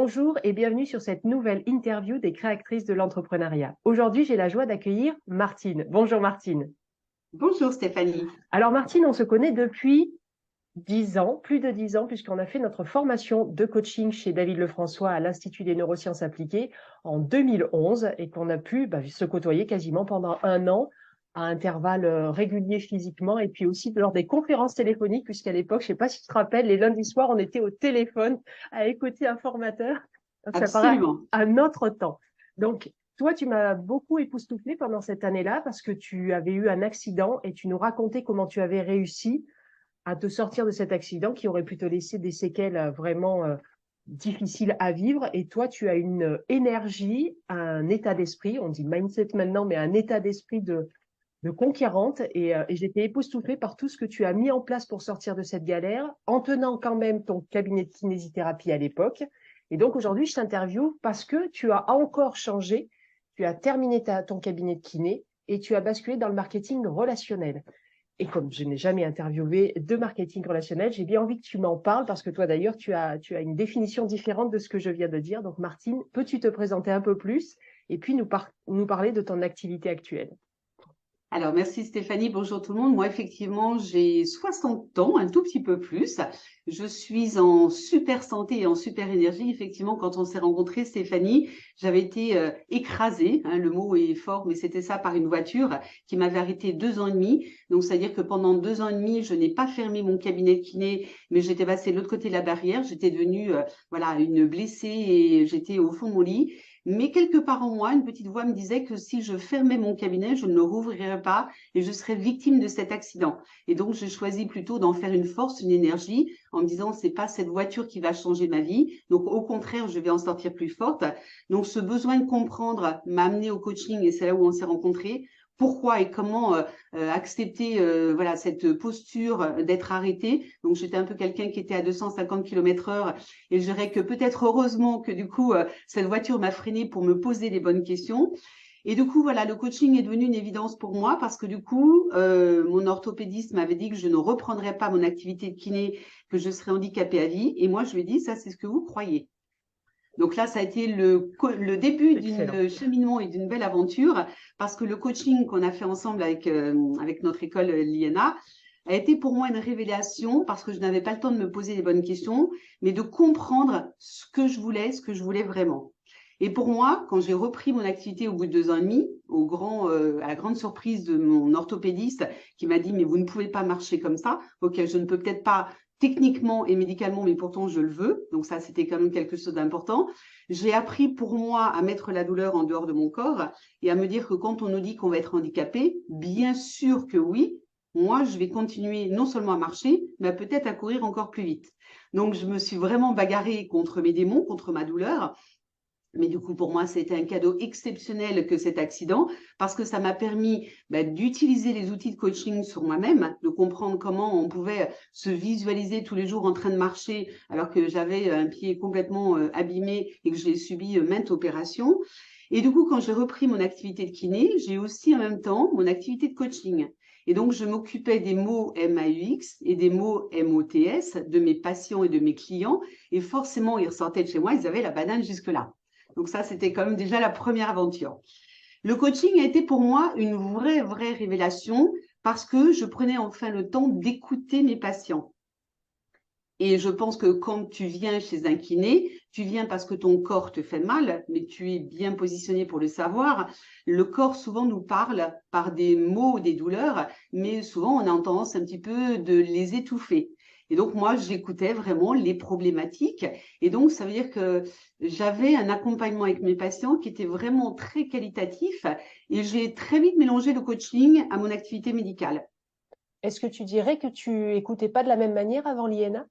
Bonjour et bienvenue sur cette nouvelle interview des créatrices de l'entrepreneuriat. Aujourd'hui, j'ai la joie d'accueillir Martine. Bonjour Martine. Bonjour Stéphanie. Alors Martine, on se connaît depuis 10 ans, plus de 10 ans, puisqu'on a fait notre formation de coaching chez David Lefrançois à l'Institut des neurosciences appliquées en 2011 et qu'on a pu se côtoyer quasiment pendant un an à intervalles réguliers physiquement et puis aussi lors des conférences téléphoniques, puisqu'à l'époque, je ne sais pas si tu te rappelles, les lundis soirs, on était au téléphone à écouter un formateur. Donc, ça paraît Absolument. un autre temps. Donc, toi, tu m'as beaucoup époustouflée pendant cette année-là parce que tu avais eu un accident et tu nous racontais comment tu avais réussi à te sortir de cet accident qui aurait pu te laisser des séquelles vraiment difficiles à vivre. Et toi, tu as une énergie, un état d'esprit, on dit mindset maintenant, mais un état d'esprit de conquérante. Et j'étais époustouflée par tout ce que tu as mis en place pour sortir de cette galère, en tenant quand même ton cabinet de kinésithérapie à l'époque. Et donc aujourd'hui, je t'interviewe parce que tu as encore changé, tu as terminé ton cabinet de kiné et tu as basculé dans le marketing relationnel. Et comme je n'ai jamais interviewé de marketing relationnel, j'ai bien envie que tu m'en parles parce que toi d'ailleurs, tu as une définition différente de ce que je viens de dire. Donc Martine, peux-tu te présenter un peu plus et puis nous parler de ton activité actuelle? Alors, merci Stéphanie. Bonjour tout le monde. Moi, effectivement, j'ai 60 ans, un tout petit peu plus. Je suis en super santé et en super énergie. Effectivement, quand on s'est rencontrés, Stéphanie, j'avais été écrasée, hein, le mot est fort, mais c'était ça, par une voiture qui m'avait arrêtée 2 ans et demi. Donc, c'est-à-dire que pendant 2 ans et demi, je n'ai pas fermé mon cabinet de kiné, mais j'étais passée de l'autre côté de la barrière. J'étais devenue voilà, une blessée et j'étais au fond de mon lit. Mais quelque part en moi, une petite voix me disait que si je fermais mon cabinet, je ne le rouvrirais pas et je serais victime de cet accident. Et donc, j'ai choisi plutôt d'en faire une force, une énergie, en me disant, c'est pas cette voiture qui va changer ma vie. Donc, au contraire, je vais en sortir plus forte. Donc, ce besoin de comprendre m'a amené au coaching et c'est là où on s'est rencontrés. Pourquoi et comment accepter voilà cette posture d'être arrêté. Donc j'étais un peu quelqu'un qui était à 250 km/h et je dirais que peut-être heureusement que du coup cette voiture m'a freiné pour me poser les bonnes questions. Et du coup, voilà, le coaching est devenu une évidence pour moi parce que du coup, mon orthopédiste m'avait dit que je ne reprendrais pas mon activité de kiné, que je serais handicapée à vie. Et moi, je lui ai dit, ça, c'est ce que vous croyez. Donc là, ça a été le début Excellent. d'une cheminement et d'une belle aventure parce que le coaching qu'on a fait ensemble avec notre école l'INA a été pour moi une révélation parce que je n'avais pas le temps de me poser les bonnes questions, mais de comprendre ce que je voulais vraiment. Et pour moi, quand j'ai repris mon activité au bout de 2 ans et demi, à la grande surprise de mon orthopédiste qui m'a dit, mais vous ne pouvez pas marcher comme ça, ok, je ne peux peut-être pas techniquement et médicalement, mais pourtant je le veux. Donc ça, c'était quand même quelque chose d'important. J'ai appris pour moi à mettre la douleur en dehors de mon corps et à me dire que quand on nous dit qu'on va être handicapé, bien sûr que oui, moi, je vais continuer non seulement à marcher, mais peut-être à courir encore plus vite. Donc, je me suis vraiment bagarrée contre mes démons, contre ma douleur. Mais du coup, pour moi, c'était un cadeau exceptionnel que cet accident, parce que ça m'a permis d'utiliser les outils de coaching sur moi-même, de comprendre comment on pouvait se visualiser tous les jours en train de marcher, alors que j'avais un pied complètement abîmé et que j'ai subi maintes opérations. Et du coup, quand j'ai repris mon activité de kiné, j'ai aussi en même temps mon activité de coaching. Et donc, je m'occupais des mots MAUX et des mots MOTS de mes patients et de mes clients. Et forcément, ils ressortaient de chez moi, ils avaient la banane jusque-là. Donc ça, c'était quand même déjà la première aventure. Le coaching a été pour moi une vraie révélation parce que je prenais enfin le temps d'écouter mes patients. Et je pense que quand tu viens chez un kiné, tu viens parce que ton corps te fait mal, mais tu es bien positionné pour le savoir. Le corps souvent nous parle par des mots, des douleurs, mais souvent on a tendance un petit peu de les étouffer. Et donc moi, j'écoutais vraiment les problématiques. Et donc ça veut dire que j'avais un accompagnement avec mes patients qui était vraiment très qualitatif. Et j'ai très vite mélangé le coaching à mon activité médicale. Est-ce que tu dirais que tu écoutais pas de la même manière avant l'INA?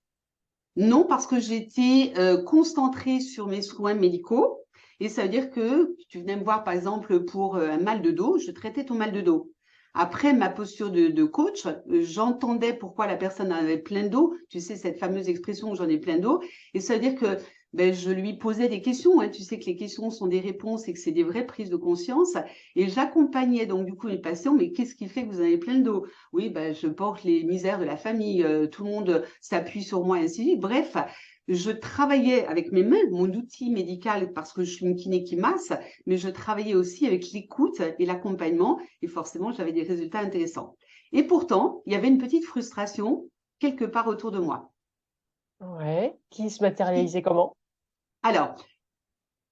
Non, parce que j'étais concentrée sur mes soins médicaux. Et ça veut dire que tu venais me voir, par exemple, pour un mal de dos, je traitais ton mal de dos. Après ma posture de coach, j'entendais pourquoi la personne avait plein d'eau. Tu sais, cette fameuse expression, j'en ai plein d'eau. Et ça veut dire que je lui posais des questions, hein. Tu sais que les questions sont des réponses et que c'est des vraies prises de conscience. Et j'accompagnais donc du coup les patients. Mais qu'est-ce qui fait que vous en avez plein d'eau? Oui, je porte les misères de la famille. Tout le monde s'appuie sur moi et ainsi de suite. Bref, je travaillais avec mes mains, mon outil médical, parce que je suis une kiné qui masse, mais je travaillais aussi avec l'écoute et l'accompagnement, et forcément, j'avais des résultats intéressants. Et pourtant, il y avait une petite frustration quelque part autour de moi. Ouais. Qui se matérialisait comment? Alors,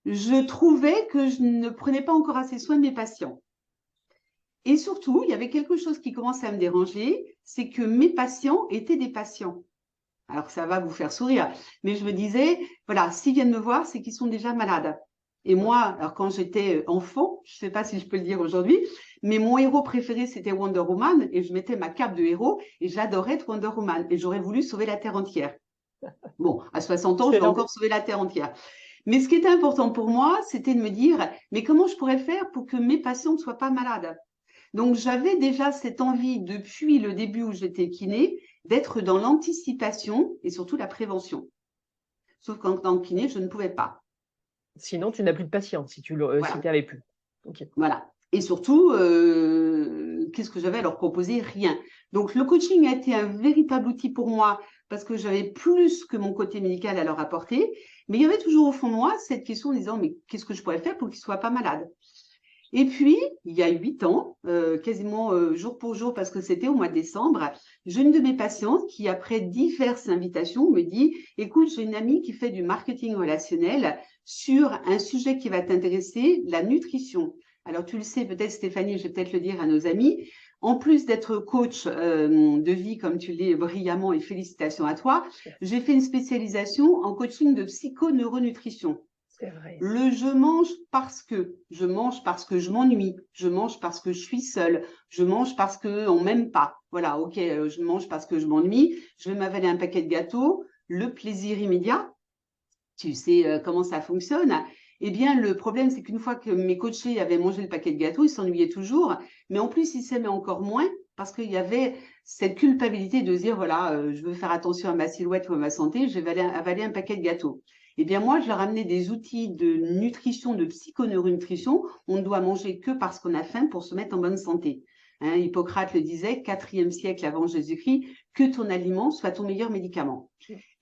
je trouvais que je ne prenais pas encore assez soin de mes patients. Et surtout, il y avait quelque chose qui commençait à me déranger, c'est que mes patients étaient des patients. Alors, ça va vous faire sourire, mais je me disais, voilà, s'ils viennent me voir, c'est qu'ils sont déjà malades. Et moi, alors quand j'étais enfant, je ne sais pas si je peux le dire aujourd'hui, mais mon héros préféré, c'était Wonder Woman, et je mettais ma cape de héros, et j'adorais être Wonder Woman, et j'aurais voulu sauver la Terre entière. Bon, à 60 ans, je vais Excellent. encore sauver la Terre entière. Mais ce qui était important pour moi, c'était de me dire, mais comment je pourrais faire pour que mes patients ne soient pas malades? Donc, j'avais déjà cette envie, depuis le début où j'étais kiné, d'être dans l'anticipation et surtout la prévention. Sauf qu'en tant que kiné, je ne pouvais pas. Sinon, tu n'as plus de patience si tu si Voilà, avais plus. Ok. voilà. Et surtout, qu'est-ce que j'avais à leur proposer? Rien. Donc, le coaching a été un véritable outil pour moi parce que j'avais plus que mon côté médical à leur apporter. Mais il y avait toujours au fond de moi cette question en disant, mais qu'est-ce que je pourrais faire pour qu'ils ne soient pas malades? Et puis, il y a 8 ans, quasiment jour pour jour, parce que c'était au mois de décembre, j'ai une de mes patientes qui, après diverses invitations, me dit, écoute, j'ai une amie qui fait du marketing relationnel sur un sujet qui va t'intéresser, la nutrition. Alors, tu le sais peut-être, Stéphanie, je vais peut-être le dire à nos amis, en plus d'être coach de vie, comme tu l'es brillamment, et félicitations à toi, j'ai fait une spécialisation en coaching de psychoneuronutrition. C'est vrai. Le je mange parce que je m'ennuie, je mange parce que je suis seule, je mange parce qu'on m'aime pas. Voilà, ok, je mange parce que je m'ennuie, je vais m'avaler un paquet de gâteaux, le plaisir immédiat, tu sais comment ça fonctionne. Eh bien, le problème, c'est qu'une fois que mes coachés avaient mangé le paquet de gâteaux, ils s'ennuyaient toujours, mais en plus, ils s'aimaient encore moins parce qu'il y avait cette culpabilité de dire, voilà, je veux faire attention à ma silhouette ou à ma santé, je vais avaler un paquet de gâteaux. Eh bien, moi, je leur amenais des outils de nutrition, de psychoneuronutrition. On ne doit manger que parce qu'on a faim pour se mettre en bonne santé. Hein, Hippocrate le disait, 4e siècle avant Jésus-Christ, que ton aliment soit ton meilleur médicament.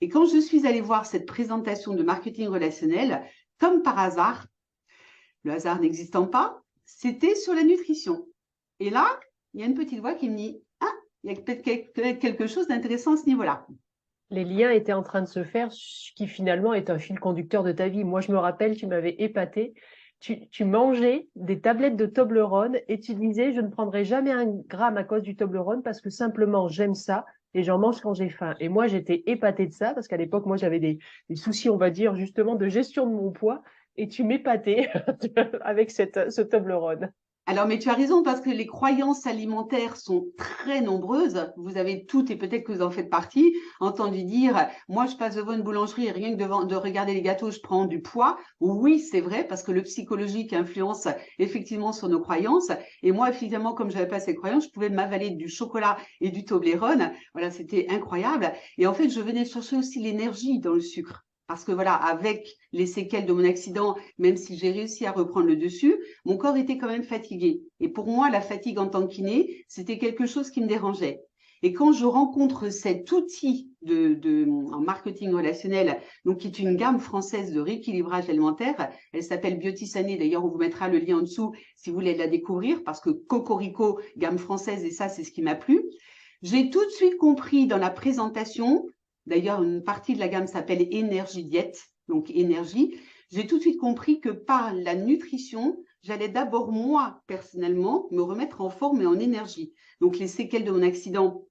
Et quand je suis allée voir cette présentation de marketing relationnel, comme par hasard, le hasard n'existant pas, c'était sur la nutrition. Et là, il y a une petite voix qui me dit, ah, il y a peut-être quelque chose d'intéressant à ce niveau-là. Les liens étaient en train de se faire, ce qui finalement est un fil conducteur de ta vie. Moi, je me rappelle, tu m'avais épatée. Tu mangeais des tablettes de Toblerone et tu disais, je ne prendrai jamais un gramme à cause du Toblerone parce que simplement j'aime ça et j'en mange quand j'ai faim. Et moi, j'étais épatée de ça parce qu'à l'époque, moi, j'avais des soucis, on va dire, justement, de gestion de mon poids et tu m'épatais avec ce Toblerone. Alors, mais tu as raison parce que les croyances alimentaires sont très nombreuses. Vous avez toutes, et peut-être que vous en faites partie, entendu dire, moi, je passe devant une boulangerie et rien que de regarder les gâteaux, je prends du poids. Oui, c'est vrai parce que le psychologique influence effectivement sur nos croyances. Et moi, effectivement, comme j'avais pas ces croyances, je pouvais m'avaler du chocolat et du Toblerone. Voilà, c'était incroyable. Et en fait, je venais chercher aussi l'énergie dans le sucre. Parce que voilà, avec les séquelles de mon accident, même si j'ai réussi à reprendre le dessus, mon corps était quand même fatigué. Et pour moi, la fatigue en tant que kiné, c'était quelque chose qui me dérangeait. Et quand je rencontre cet outil en marketing relationnel, donc qui est une gamme française de rééquilibrage alimentaire, elle s'appelle Biotisané. D'ailleurs, on vous mettra le lien en dessous si vous voulez la découvrir, parce que Cocorico, gamme française, et ça, c'est ce qui m'a plu. J'ai tout de suite compris dans la présentation. D'ailleurs, une partie de la gamme s'appelle Énergie Diète, donc énergie. J'ai tout de suite compris que par la nutrition, j'allais d'abord, moi, personnellement, me remettre en forme et en énergie. Donc, les séquelles de mon accident,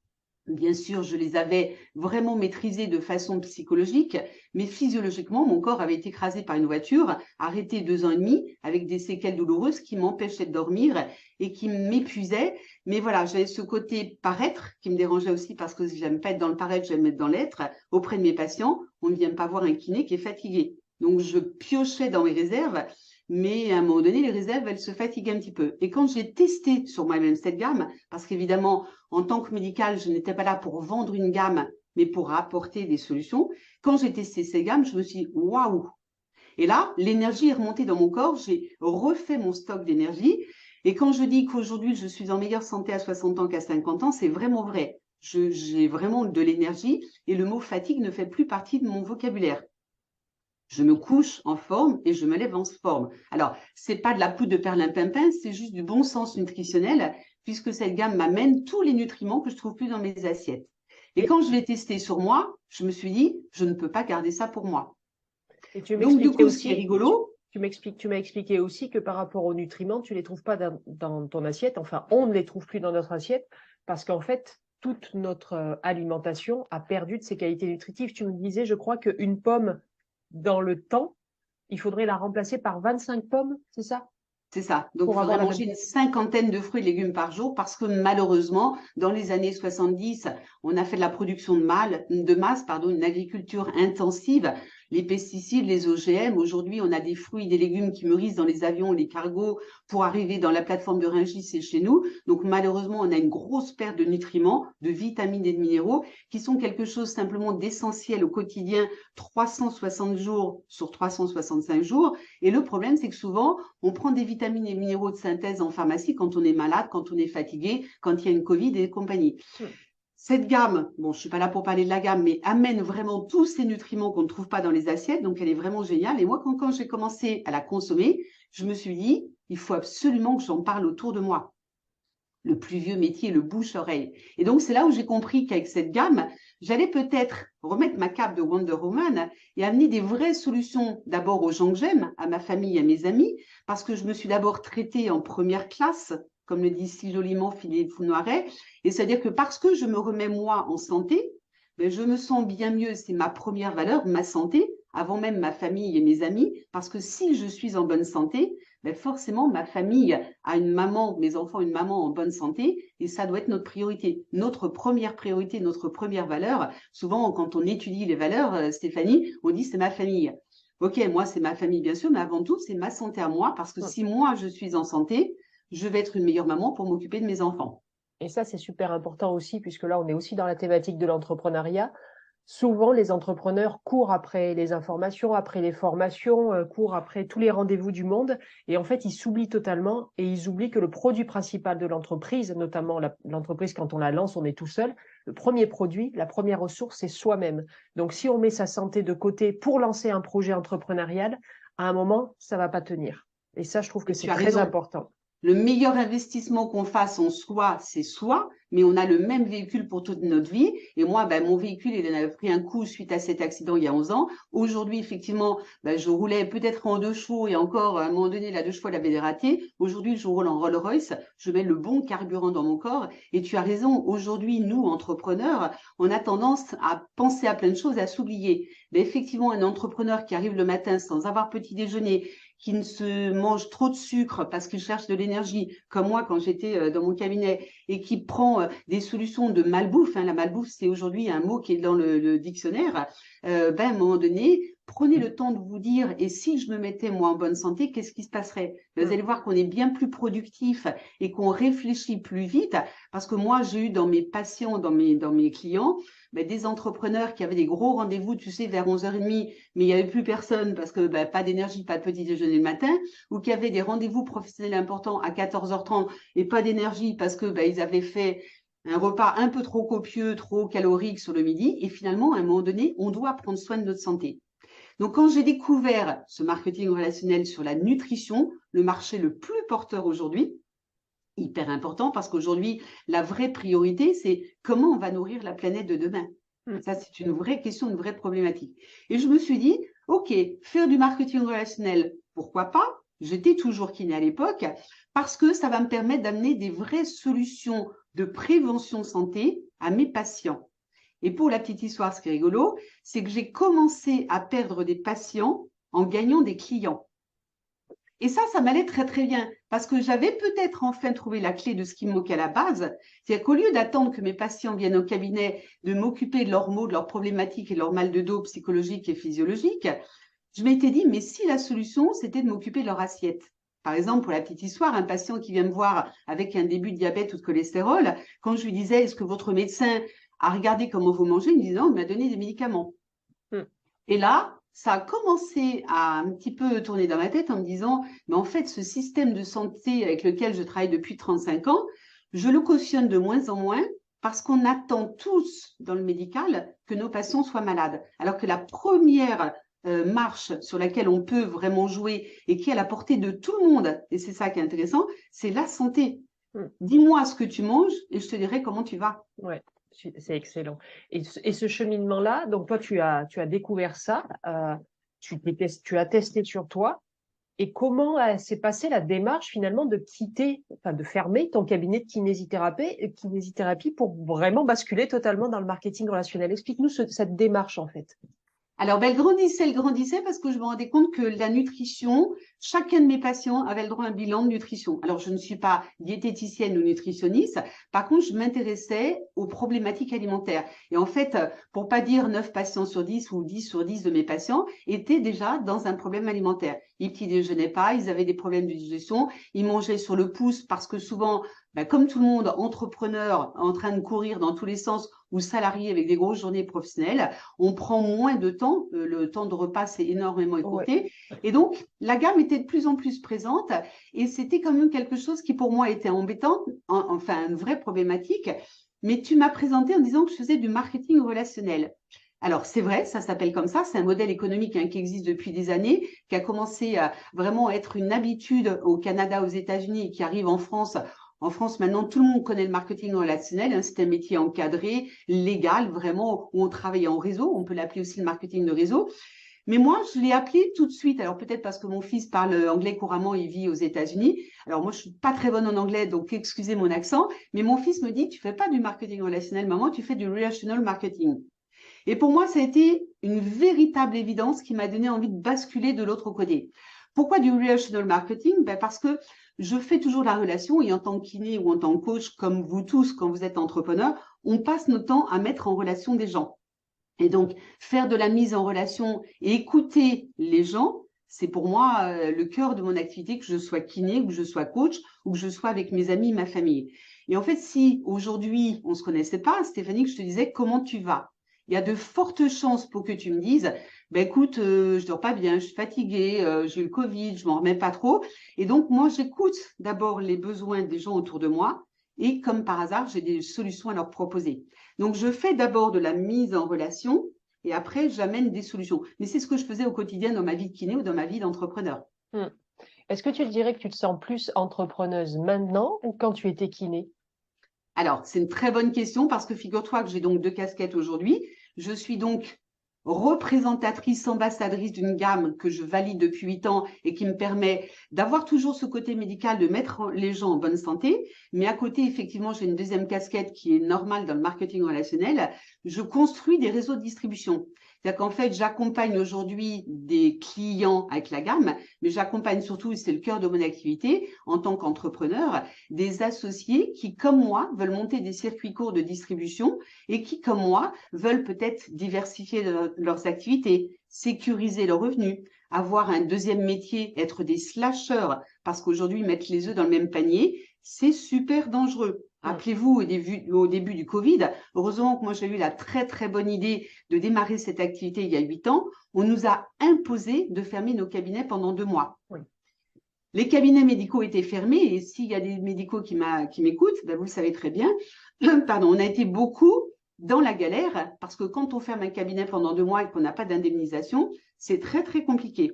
bien sûr, je les avais vraiment maîtrisées de façon psychologique, mais physiologiquement, mon corps avait été écrasé par une voiture, arrêté 2 ans et demi, avec des séquelles douloureuses qui m'empêchaient de dormir et qui m'épuisaient. Mais voilà, j'avais ce côté paraître qui me dérangeait aussi parce que j'aime pas être dans le paraître, j'aime être dans l'être. Auprès de mes patients, on ne vient pas voir un kiné qui est fatigué. Donc, je piochais dans mes réserves, mais à un moment donné, les réserves, elles se fatiguent un petit peu. Et quand j'ai testé sur moi-même cette gamme, parce qu'évidemment, en tant que médical, je n'étais pas là pour vendre une gamme, mais pour apporter des solutions. Quand j'ai testé ces gammes, je me suis dit, waouh! Et là, l'énergie est remontée dans mon corps, j'ai refait mon stock d'énergie. Et quand je dis qu'aujourd'hui, je suis en meilleure santé à 60 ans qu'à 50 ans, c'est vraiment vrai. j'ai vraiment de l'énergie et le mot fatigue ne fait plus partie de mon vocabulaire. Je me couche en forme et je me lève en forme. Alors, c'est pas de la poudre de perlimpinpin, c'est juste du bon sens nutritionnel, puisque cette gamme m'amène tous les nutriments que je trouve plus dans mes assiettes. Et quand je l'ai testé sur moi, je me suis dit, je ne peux pas garder ça pour moi. Et tu Donc, du m'expliquais coup, ce qui est aussi, rigolo, tu m'as expliqué aussi que par rapport aux nutriments, tu les trouves pas dans ton assiette. Enfin, on ne les trouve plus dans notre assiette parce qu'en fait, toute notre alimentation a perdu de ses qualités nutritives. Tu me disais, je crois qu'une pomme dans le temps, il faudrait la remplacer par 25 pommes, c'est ça? c'est ça. Donc, il Pour avoir faudrait la même. manger une cinquantaine de fruits et légumes par jour parce que malheureusement, dans les années 70, on a fait de la production de masse, une agriculture intensive. Les pesticides, les OGM. Aujourd'hui, on a des fruits et des légumes qui mûrissent dans les avions, les cargos pour arriver dans la plateforme de Rungis et chez nous. Donc, malheureusement, on a une grosse perte de nutriments, de vitamines et de minéraux qui sont quelque chose simplement d'essentiel au quotidien, 360 jours sur 365 jours. Et le problème, c'est que souvent, on prend des vitamines et minéraux de synthèse en pharmacie quand on est malade, quand on est fatigué, quand il y a une Covid et compagnie. Cette gamme, bon, je ne suis pas là pour parler de la gamme, mais amène vraiment tous ces nutriments qu'on ne trouve pas dans les assiettes. Donc, elle est vraiment géniale. Et moi, quand j'ai commencé à la consommer, je me suis dit, il faut absolument que j'en parle autour de moi. Le plus vieux métier, le bouche-oreille. Et donc, c'est là où j'ai compris qu'avec cette gamme, j'allais peut-être remettre ma cape de Wonder Woman et amener des vraies solutions d'abord aux gens que j'aime, à ma famille, à mes amis, parce que je me suis d'abord traitée en première classe, comme le dit si joliment Philippe Founoiret, et c'est-à-dire que parce que je me remets moi en santé, ben, je me sens bien mieux, c'est ma première valeur, ma santé, avant même ma famille et mes amis, parce que si je suis en bonne santé, ben forcément ma famille a une maman, mes enfants une maman en bonne santé, et ça doit être notre priorité. Notre première priorité, notre première valeur, souvent quand on étudie les valeurs, Stéphanie, on dit c'est ma famille. Ok, moi c'est ma famille bien sûr, mais avant tout c'est ma santé à moi, parce que si moi je suis en santé, je vais être une meilleure maman pour m'occuper de mes enfants. Et ça, c'est super important aussi, puisque là, on est aussi dans la thématique de l'entrepreneuriat. Souvent, les entrepreneurs courent après les informations, après les formations, courent après tous les rendez-vous du monde. Et en fait, ils s'oublient totalement et ils oublient que le produit principal de l'entreprise, notamment l'entreprise, quand on la lance, on est tout seul. Le premier produit, la première ressource, c'est soi-même. Donc, si on met sa santé de côté pour lancer un projet entrepreneurial, à un moment, ça va pas tenir. Et ça, je trouve que Et c'est tu as très raison. important. Le meilleur investissement qu'on fasse en soi, c'est soi, mais on a le même véhicule pour toute notre vie. Et moi, ben, mon véhicule, il en a pris un coup suite à cet accident il y a 11 ans. Aujourd'hui, effectivement, ben, je roulais peut-être en 2 chevaux et encore, à un moment donné, la 2 chevaux, elle avait dératé. Aujourd'hui, je roule en Rolls-Royce. Je mets le bon carburant dans mon corps. Et tu as raison. Aujourd'hui, nous, entrepreneurs, on a tendance à penser à plein de choses, à s'oublier. Mais effectivement, un entrepreneur qui arrive le matin sans avoir petit déjeuner, qui ne se mange trop de sucre parce qu'il cherche de l'énergie, comme moi quand j'étais dans mon cabinet, et qui prend des solutions de malbouffe, hein, la malbouffe c'est aujourd'hui un mot qui est dans le dictionnaire, ben, à un moment donné, prenez le temps de vous dire, et si je me mettais moi en bonne santé, qu'est-ce qui se passerait? Vous allez voir qu'on est bien plus productif et qu'on réfléchit plus vite, parce que moi j'ai eu dans mes patients, dans mes clients, ben, des entrepreneurs qui avaient des gros rendez-vous, tu sais, vers 11h30, mais il n'y avait plus personne parce que ben, pas d'énergie, pas de petit déjeuner le matin, ou qui avaient des rendez-vous professionnels importants à 14h30 et pas d'énergie parce que ben, ils avaient fait un repas un peu trop copieux, trop calorique sur le midi, et finalement, à un moment donné, on doit prendre soin de notre santé. Donc, quand j'ai découvert ce marketing relationnel sur la nutrition, le marché le plus porteur aujourd'hui, hyper important parce qu'aujourd'hui, la vraie priorité, c'est comment on va nourrir la planète de demain. Ça, c'est une vraie question, une vraie problématique. Et je me suis dit, OK, faire du marketing relationnel, pourquoi pas? J'étais toujours kiné à l'époque parce que ça va me permettre d'amener des vraies solutions de prévention santé à mes patients. Et pour la petite histoire, ce qui est rigolo, c'est que j'ai commencé à perdre des patients en gagnant des clients. Et ça m'allait très, très bien parce que j'avais peut-être enfin trouvé la clé de ce qui me manquait à la base. C'est-à-dire qu'au lieu d'attendre que mes patients viennent au cabinet, de m'occuper de leurs maux, de leurs problématiques et de leurs mal de dos psychologiques et physiologiques, je m'étais dit, mais si la solution, c'était de m'occuper de leur assiette. Par exemple, pour la petite histoire, un patient qui vient me voir avec un début de diabète ou de cholestérol, quand je lui disais, est-ce que votre médecin a regardé comment vous mangez, il me disait, non, il m'a donné des médicaments. Et là, ça a commencé à un petit peu tourner dans ma tête en me disant, mais en fait, ce système de santé avec lequel je travaille depuis 35 ans, je le cautionne de moins en moins parce qu'on attend tous dans le médical que nos patients soient malades. Alors que la première marche sur laquelle on peut vraiment jouer et qui est à la portée de tout le monde, et c'est ça qui est intéressant, c'est la santé. Dis-moi ce que tu manges et je te dirai comment tu vas. Ouais, c'est excellent. Et ce cheminement-là, donc toi, tu as découvert ça, tu as testé sur toi. Et comment s'est passée la démarche finalement de quitter, enfin de fermer ton cabinet de kinésithérapie pour vraiment basculer totalement dans le marketing relationnel? Explique-nous cette démarche en fait. Alors, ben, elle grandissait parce que je me rendais compte que la nutrition, chacun de mes patients avait le droit à un bilan de nutrition. Alors, je ne suis pas diététicienne ou nutritionniste. Par contre, je m'intéressais aux problématiques alimentaires. Et en fait, pour pas dire 9 patients sur 10 ou 10 sur 10 de mes patients étaient déjà dans un problème alimentaire. Ils petit déjeunaient pas, ils avaient des problèmes de digestion, ils mangeaient sur le pouce parce que souvent, ben, comme tout le monde, entrepreneur en train de courir dans tous les sens ou salarié avec des grosses journées professionnelles, on prend moins de temps. Le temps de repas s'est énormément écourté. Ouais. Et donc, la gamme était de plus en plus présente et c'était quand même quelque chose qui pour moi était embêtant, enfin une vraie problématique. Mais tu m'as présenté en disant que je faisais du marketing relationnel. Alors, c'est vrai, ça s'appelle comme ça. C'est un modèle économique qui existe depuis des années, qui a commencé à vraiment être une habitude au Canada, aux États-Unis et qui arrive en France. En France, maintenant, tout le monde connaît le marketing relationnel. Hein, c'est un métier encadré, légal, vraiment, où on travaille en réseau. On peut l'appeler aussi le marketing de réseau. Mais moi, je l'ai appelé tout de suite. Alors, peut-être parce que mon fils parle anglais couramment, il vit aux États-Unis. Alors, moi, je suis pas très bonne en anglais, donc excusez mon accent. Mais mon fils me dit, tu fais pas du marketing relationnel, maman, tu fais du relational marketing. Et pour moi, ça a été une véritable évidence qui m'a donné envie de basculer de l'autre côté. Pourquoi du relational marketing? Ben parce que je fais toujours la relation et en tant que kiné ou en tant que coach, comme vous tous, quand vous êtes entrepreneur, on passe notre temps à mettre en relation des gens. Et donc, faire de la mise en relation et écouter les gens, c'est pour moi le cœur de mon activité, que je sois kiné, ou que je sois coach, ou que je sois avec mes amis, ma famille. Et en fait, si aujourd'hui, on ne se connaissait pas, Stéphanie, que je te disais, comment tu vas? Il y a de fortes chances pour que tu me dises, ben écoute, je dors pas bien, je suis fatiguée, j'ai eu le Covid, je m'en remets pas trop. Et donc, moi, j'écoute d'abord les besoins des gens autour de moi et comme par hasard, j'ai des solutions à leur proposer. Donc, je fais d'abord de la mise en relation et après, j'amène des solutions. Mais c'est ce que je faisais au quotidien dans ma vie de kiné ou dans ma vie d'entrepreneur. Est-ce que tu dirais que tu te sens plus entrepreneuse maintenant ou quand tu étais kiné? Alors, c'est une très bonne question parce que figure-toi que j'ai donc 2 casquettes aujourd'hui. Je suis donc représentatrice, ambassadrice d'une gamme que je valide depuis 8 ans et qui me permet d'avoir toujours ce côté médical, de mettre les gens en bonne santé. Mais à côté, effectivement, j'ai une deuxième casquette qui est normale dans le marketing relationnel. Je construis des réseaux de distribution. C'est-à-dire qu'en fait, j'accompagne aujourd'hui des clients avec la gamme, mais j'accompagne surtout, c'est le cœur de mon activité, en tant qu'entrepreneur, des associés qui, comme moi, veulent monter des circuits courts de distribution et qui, comme moi, veulent peut-être diversifier leurs activités, sécuriser leurs revenus, avoir un deuxième métier, être des slasheurs, parce qu'aujourd'hui, mettre les œufs dans le même panier, c'est super dangereux. Rappelez-vous, au début du Covid, heureusement que moi j'ai eu la très très bonne idée de démarrer cette activité il y a 8 ans, on nous a imposé de fermer nos cabinets pendant 2 mois. Oui. Les cabinets médicaux étaient fermés et s'il y a des médicaux qui m'écoutent, ben vous le savez très bien, pardon, on a été beaucoup dans la galère parce que quand on ferme un cabinet pendant 2 mois et qu'on n'a pas d'indemnisation, c'est très très compliqué.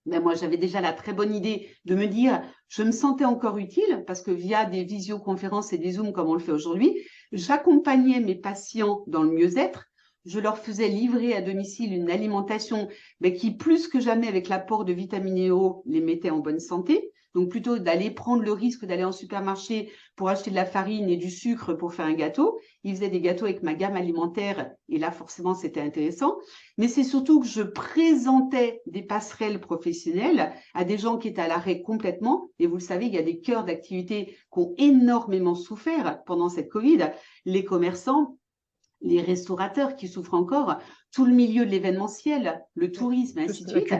Ben moi, j'avais déjà la très bonne idée de me dire, je me sentais encore utile parce que via des visioconférences et des Zooms comme on le fait aujourd'hui, j'accompagnais mes patients dans le mieux-être. Je leur faisais livrer à domicile une alimentation qui, plus que jamais, avec l'apport de vitamines et eau, les mettait en bonne santé. Donc, plutôt d'aller prendre le risque d'aller en supermarché pour acheter de la farine et du sucre pour faire un gâteau. Ils faisaient des gâteaux avec ma gamme alimentaire et là, forcément, c'était intéressant. Mais c'est surtout que je présentais des passerelles professionnelles à des gens qui étaient à l'arrêt complètement. Et vous le savez, il y a des cœurs d'activité qui ont énormément souffert pendant cette Covid. Les commerçants, les restaurateurs qui souffrent encore, tout le milieu de l'événementiel, le tourisme, ainsi de suite.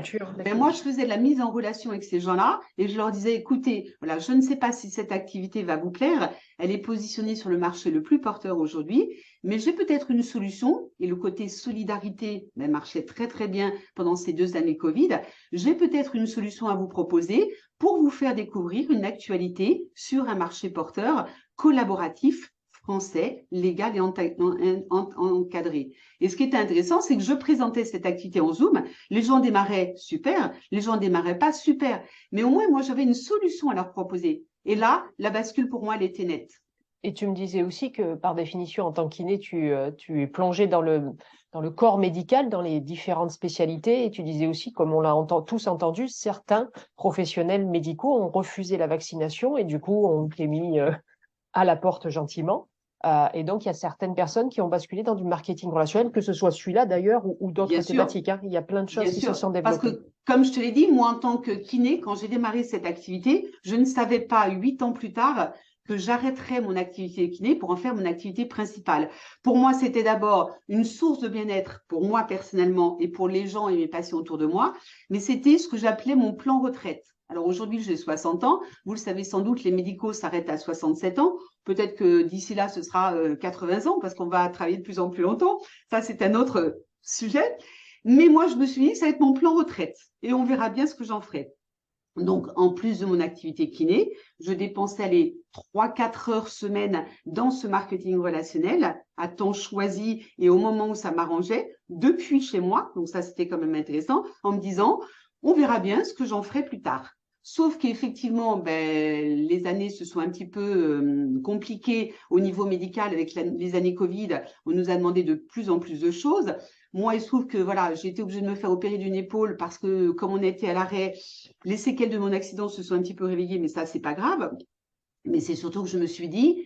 Moi, je faisais de la mise en relation avec ces gens-là et je leur disais, écoutez, voilà, je ne sais pas si cette activité va vous plaire. Elle est positionnée sur le marché le plus porteur aujourd'hui, mais j'ai peut-être une solution et le côté solidarité marchait très, très bien pendant ces 2 années Covid. J'ai peut-être une solution à vous proposer pour vous faire découvrir une actualité sur un marché porteur collaboratif français, légal et encadré. Et ce qui était intéressant, c'est que je présentais cette activité en Zoom. Les gens démarraient super, les gens démarraient pas super. Mais au moins, moi, j'avais une solution à leur proposer. Et là, la bascule pour moi, elle était nette. Et tu me disais aussi que, par définition, en tant que kiné, tu es plongé dans le corps médical, dans les différentes spécialités. Et tu disais aussi, comme on l'a tous entendu, certains professionnels médicaux ont refusé la vaccination et du coup, ont été mis à la porte gentiment. Et donc, il y a certaines personnes qui ont basculé dans du marketing relationnel, que ce soit celui-là d'ailleurs ou d'autres Bien sûr, thématiques, hein. Il y a plein de bien choses qui se sûr. sont Parce développées. que, comme je te l'ai dit, moi, en tant que kiné, quand j'ai démarré cette activité, je ne savais pas 8 ans plus tard que j'arrêterais mon activité kiné pour en faire mon activité principale. Pour moi, c'était d'abord une source de bien-être pour moi personnellement et pour les gens et mes patients autour de moi, mais c'était ce que j'appelais mon plan retraite. Alors aujourd'hui, j'ai 60 ans. Vous le savez sans doute, les médicaux s'arrêtent à 67 ans. Peut-être que d'ici là, ce sera 80 ans parce qu'on va travailler de plus en plus longtemps. Ça, c'est un autre sujet. Mais moi, je me suis dit, ça va être mon plan retraite et on verra bien ce que j'en ferai. Donc, en plus de mon activité kiné, je dépensais les 3-4 heures semaine dans ce marketing relationnel à temps choisi et au moment où ça m'arrangeait depuis chez moi. Donc, ça, c'était quand même intéressant en me disant, on verra bien ce que j'en ferai plus tard. Sauf qu'effectivement, les années se sont un petit peu compliquées au niveau médical avec les années Covid. On nous a demandé de plus en plus de choses. Moi, il se trouve que voilà, j'ai été obligée de me faire opérer d'une épaule parce que comme on était à l'arrêt, les séquelles de mon accident se sont un petit peu réveillées, mais ça, c'est pas grave. Mais c'est surtout que je me suis dit,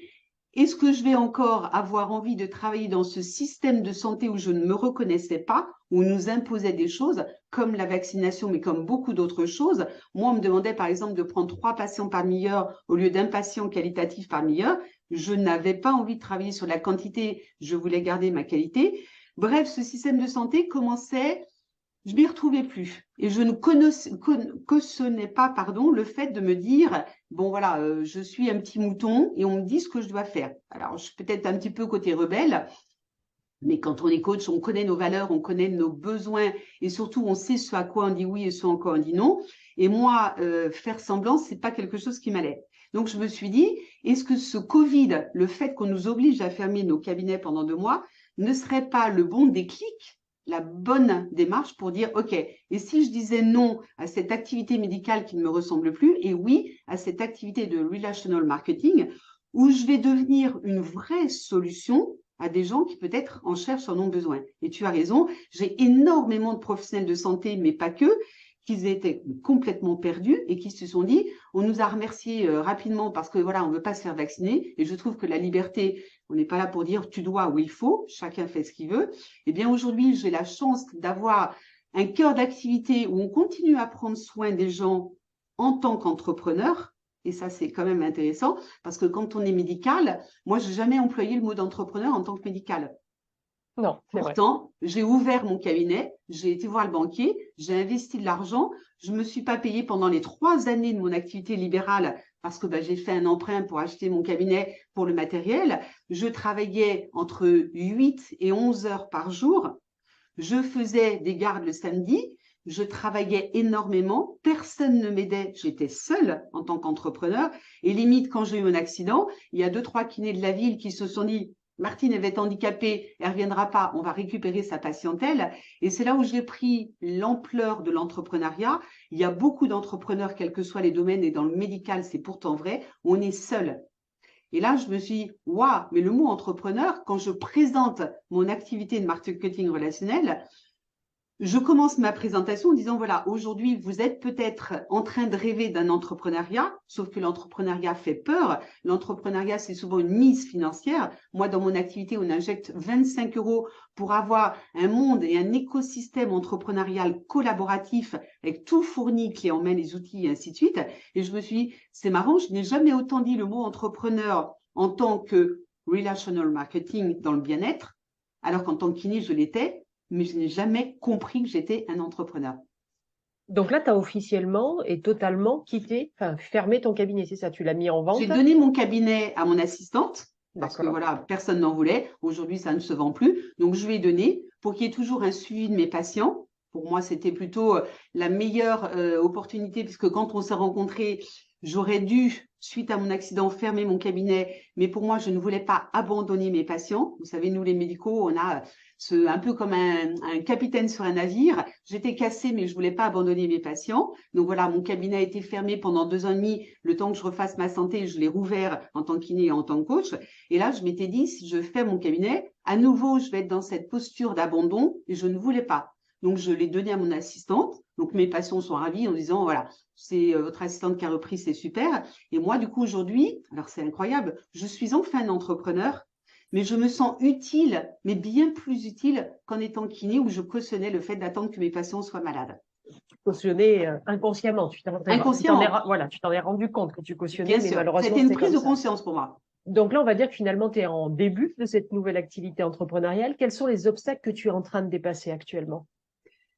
est-ce que je vais encore avoir envie de travailler dans ce système de santé où je ne me reconnaissais pas, où on nous imposait des choses comme la vaccination, mais comme beaucoup d'autres choses. Moi, on me demandait par exemple de prendre 3 patients par demi-heure au lieu d'un patient qualitatif par demi-heure. Je n'avais pas envie de travailler sur la quantité, je voulais garder ma qualité. Bref, ce système de santé commençait, je m'y retrouvais plus. Et je ne cautionnais pas, pardon, le fait de me dire, bon voilà, je suis un petit mouton et on me dit ce que je dois faire. Alors, je suis peut-être un petit peu côté rebelle, mais quand on est coach, on connaît nos valeurs, on connaît nos besoins et surtout, on sait ce à quoi on dit oui et ce à quoi on dit non. Et moi, faire semblant, c'est pas quelque chose qui m'allait. Donc, je me suis dit, est-ce que ce Covid, le fait qu'on nous oblige à fermer nos cabinets pendant 2 mois, ne serait pas le bon déclic, la bonne démarche pour dire, OK, et si je disais non à cette activité médicale qui ne me ressemble plus, et oui à cette activité de relational marketing, où je vais devenir une vraie solution à des gens qui peut-être en cherchent, en ont besoin. Et tu as raison, j'ai énormément de professionnels de santé, mais pas que, qui étaient complètement perdus et qui se sont dit, on nous a remerciés rapidement parce que voilà, on ne veut pas se faire vacciner. Et je trouve que la liberté, on n'est pas là pour dire tu dois ou il faut, chacun fait ce qu'il veut. Eh bien aujourd'hui, j'ai la chance d'avoir un cœur d'activité où on continue à prendre soin des gens en tant qu'entrepreneur. Et ça, c'est quand même intéressant parce que quand on est médical, moi, je n'ai jamais employé le mot d'entrepreneur en tant que médical. Non, c'est vrai. Pourtant, j'ai ouvert mon cabinet, j'ai été voir le banquier, j'ai investi de l'argent, je ne me suis pas payée pendant les 3 années de mon activité libérale parce que j'ai fait un emprunt pour acheter mon cabinet pour le matériel. Je travaillais entre 8 et 11 heures par jour. Je faisais des gardes le samedi. Je travaillais énormément. Personne ne m'aidait. J'étais seule en tant qu'entrepreneur. Et limite, quand j'ai eu un accident, il y a 2-3 kinés de la ville qui se sont dit Martine, elle va être handicapée, elle ne reviendra pas, on va récupérer sa patientèle. Et c'est là où j'ai pris l'ampleur de l'entrepreneuriat. Il y a beaucoup d'entrepreneurs, quels que soient les domaines, et dans le médical, c'est pourtant vrai, on est seul. Et là, je me suis dit, waouh, mais le mot entrepreneur, quand je présente mon activité de marketing relationnel, je commence ma présentation en disant, voilà, aujourd'hui, vous êtes peut-être en train de rêver d'un entrepreneuriat, sauf que l'entrepreneuriat fait peur. L'entrepreneuriat, c'est souvent une mise financière. Moi, dans mon activité, on injecte 25 € pour avoir un monde et un écosystème entrepreneurial collaboratif avec tout fourni, clé en main, les outils et ainsi de suite. Et je me suis dit, c'est marrant, je n'ai jamais autant dit le mot entrepreneur en tant que relational marketing dans le bien-être, alors qu'en tant que kiné, je l'étais. Mais je n'ai jamais compris que j'étais un entrepreneur. Donc là, tu as officiellement et totalement quitté, enfin, fermé ton cabinet, c'est ça? Tu l'as mis en J'ai vente? donné mon cabinet à mon assistante parce que D'accord. voilà, personne n'en voulait. Aujourd'hui, ça ne se vend plus. Donc, je lui ai donné pour qu'il y ait toujours un suivi de mes patients. Pour moi, c'était plutôt la meilleure opportunité puisque quand on s'est rencontrés, J'aurais dû, suite à mon accident, fermer mon cabinet, mais pour moi, je ne voulais pas abandonner mes patients. Vous savez, nous, les médicaux, on a un peu comme un capitaine sur un navire. J'étais cassée, mais je voulais pas abandonner mes patients. Donc voilà, mon cabinet a été fermé pendant 2 ans et demi. Le temps que je refasse ma santé, je l'ai rouvert en tant que kiné et en tant que coach. Et là, je m'étais dit, si je fais mon cabinet, à nouveau, je vais être dans cette posture d'abandon et je ne voulais pas. Donc, je l'ai donné à mon assistante. Donc, mes patients sont ravis en disant, voilà, c'est votre assistante qui a repris, c'est super. Et moi, du coup, aujourd'hui, alors c'est incroyable, je suis enfin un entrepreneur, mais je me sens utile, mais bien plus utile qu'en étant kiné où je cautionnais le fait d'attendre que mes patients soient malades. Cautionnais inconsciemment. Inconsciemment, Voilà, tu t'en es rendu compte que tu cautionnais, bien mais sûr. Ça a malheureusement, été une c'est prise comme de ça. conscience pour moi. Donc là, on va dire que finalement, tu es en début de cette nouvelle activité entrepreneuriale. Quels sont les obstacles que tu es en train de dépasser actuellement?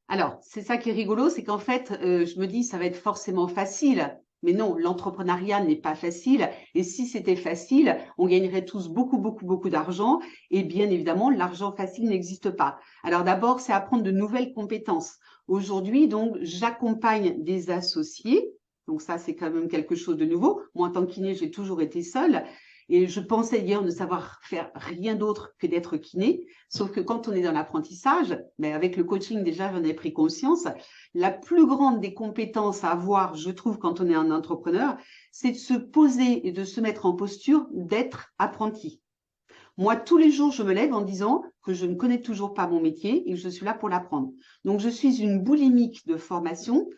Alors, c'est ça qui est rigolo, c'est qu'en fait, je me dis, ça va être forcément facile. Mais non, l'entrepreneuriat n'est pas facile. Et si c'était facile, on gagnerait tous beaucoup, beaucoup, beaucoup d'argent. Et bien évidemment, l'argent facile n'existe pas. Alors d'abord, c'est apprendre de nouvelles compétences. Aujourd'hui, donc, j'accompagne des associés. Donc ça, c'est quand même quelque chose de nouveau. Moi, en tant que kiné, j'ai toujours été seule. Et je pensais d'ailleurs ne savoir faire rien d'autre que d'être kiné. Sauf que quand on est dans l'apprentissage, mais avec le coaching déjà, j'en ai pris conscience, la plus grande des compétences à avoir, je trouve, quand on est un entrepreneur, c'est de se poser et de se mettre en posture d'être apprenti. Moi, tous les jours, je me lève en disant que je ne connais toujours pas mon métier et que je suis là pour l'apprendre. Donc, je suis une boulimique de formation.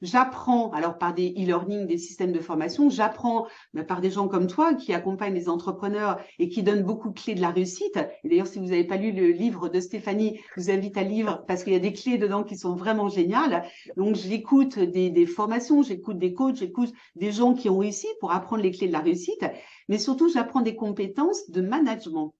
J'apprends, alors par des e-learning, des systèmes de formation, j'apprends par des gens comme toi qui accompagnent les entrepreneurs et qui donnent beaucoup de clés de la réussite. Et d'ailleurs, si vous n'avez pas lu le livre de Stéphanie, je vous invite à lire parce qu'il y a des clés dedans qui sont vraiment géniales. Donc, j'écoute des formations, j'écoute des coachs, j'écoute des gens qui ont réussi pour apprendre les clés de la réussite. Mais surtout, j'apprends des compétences de management.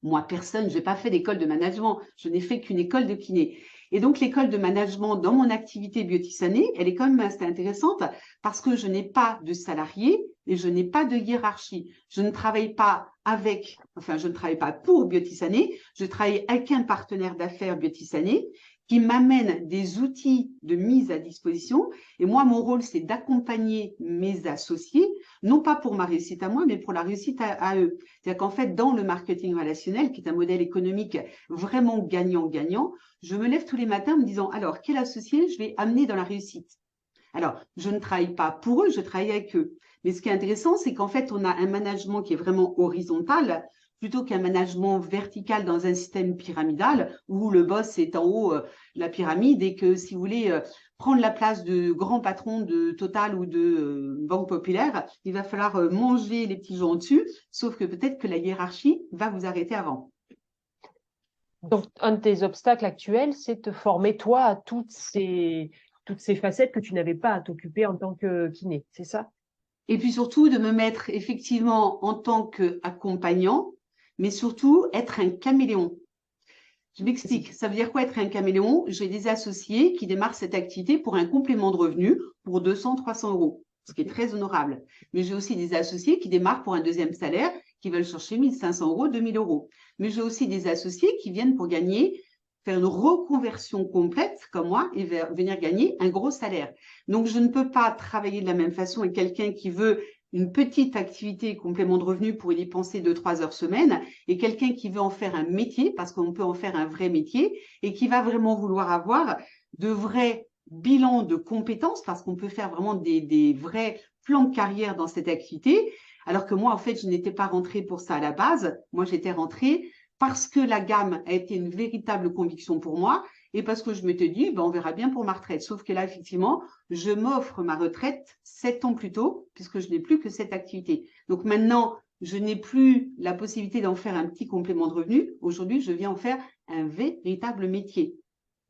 Moi, personne, je n'ai pas fait d'école de management, je n'ai fait qu'une école de kiné. Et donc, l'école de management dans mon activité Biotisané, elle est quand même assez intéressante parce que je n'ai pas de salarié et je n'ai pas de hiérarchie. Je ne travaille pas je ne travaille pas pour Biotisané, je travaille avec un partenaire d'affaires Biotisané qui m'amène des outils de mise à disposition. Et moi, mon rôle, c'est d'accompagner mes associés, non pas pour ma réussite à moi, mais pour la réussite à eux. C'est-à-dire qu'en fait, dans le marketing relationnel, qui est un modèle économique vraiment gagnant-gagnant, je me lève tous les matins en me disant, alors, quel associé je vais amener dans la réussite? Alors, je ne travaille pas pour eux, je travaille avec eux. Mais ce qui est intéressant, c'est qu'en fait, on a un management qui est vraiment horizontal, plutôt qu'un management vertical dans un système pyramidal où le boss est en haut de la pyramide et que, si vous voulez, prendre la place de grand patron de Total ou de Banque Populaire, il va falloir manger les petits gens au-dessus, sauf que peut-être que la hiérarchie va vous arrêter avant. Donc, un de tes obstacles actuels, c'est de te former, toi, à toutes ces facettes que tu n'avais pas à t'occuper en tant que kiné, c'est ça? Et puis surtout, de me mettre effectivement en tant qu'accompagnant, mais surtout être un caméléon. Je m'explique. Ça veut dire quoi être un caméléon? J'ai des associés qui démarrent cette activité pour un complément de revenu pour 200, 300 euros, ce qui est très honorable. Mais j'ai aussi des associés qui démarrent pour un deuxième salaire, qui veulent chercher 1500 euros, 2000 euros. Mais j'ai aussi des associés qui viennent pour faire une reconversion complète, comme moi, et venir gagner un gros salaire. Donc, je ne peux pas travailler de la même façon avec quelqu'un qui veut une petite activité complément de revenu pour y dépenser 2-3 heures semaine et quelqu'un qui veut en faire un métier parce qu'on peut en faire un vrai métier et qui va vraiment vouloir avoir de vrais bilans de compétences parce qu'on peut faire vraiment des vrais plans de carrière dans cette activité. Alors que moi, en fait, je n'étais pas rentrée pour ça à la base. Moi, j'étais rentrée parce que la gamme a été une véritable conviction pour moi et parce que je m'étais dit, on verra bien pour ma retraite. Sauf que là, effectivement, je m'offre ma retraite 7 ans plus tôt, puisque je n'ai plus que cette activité. Donc maintenant, je n'ai plus la possibilité d'en faire un petit complément de revenu. Aujourd'hui, je viens en faire un véritable métier.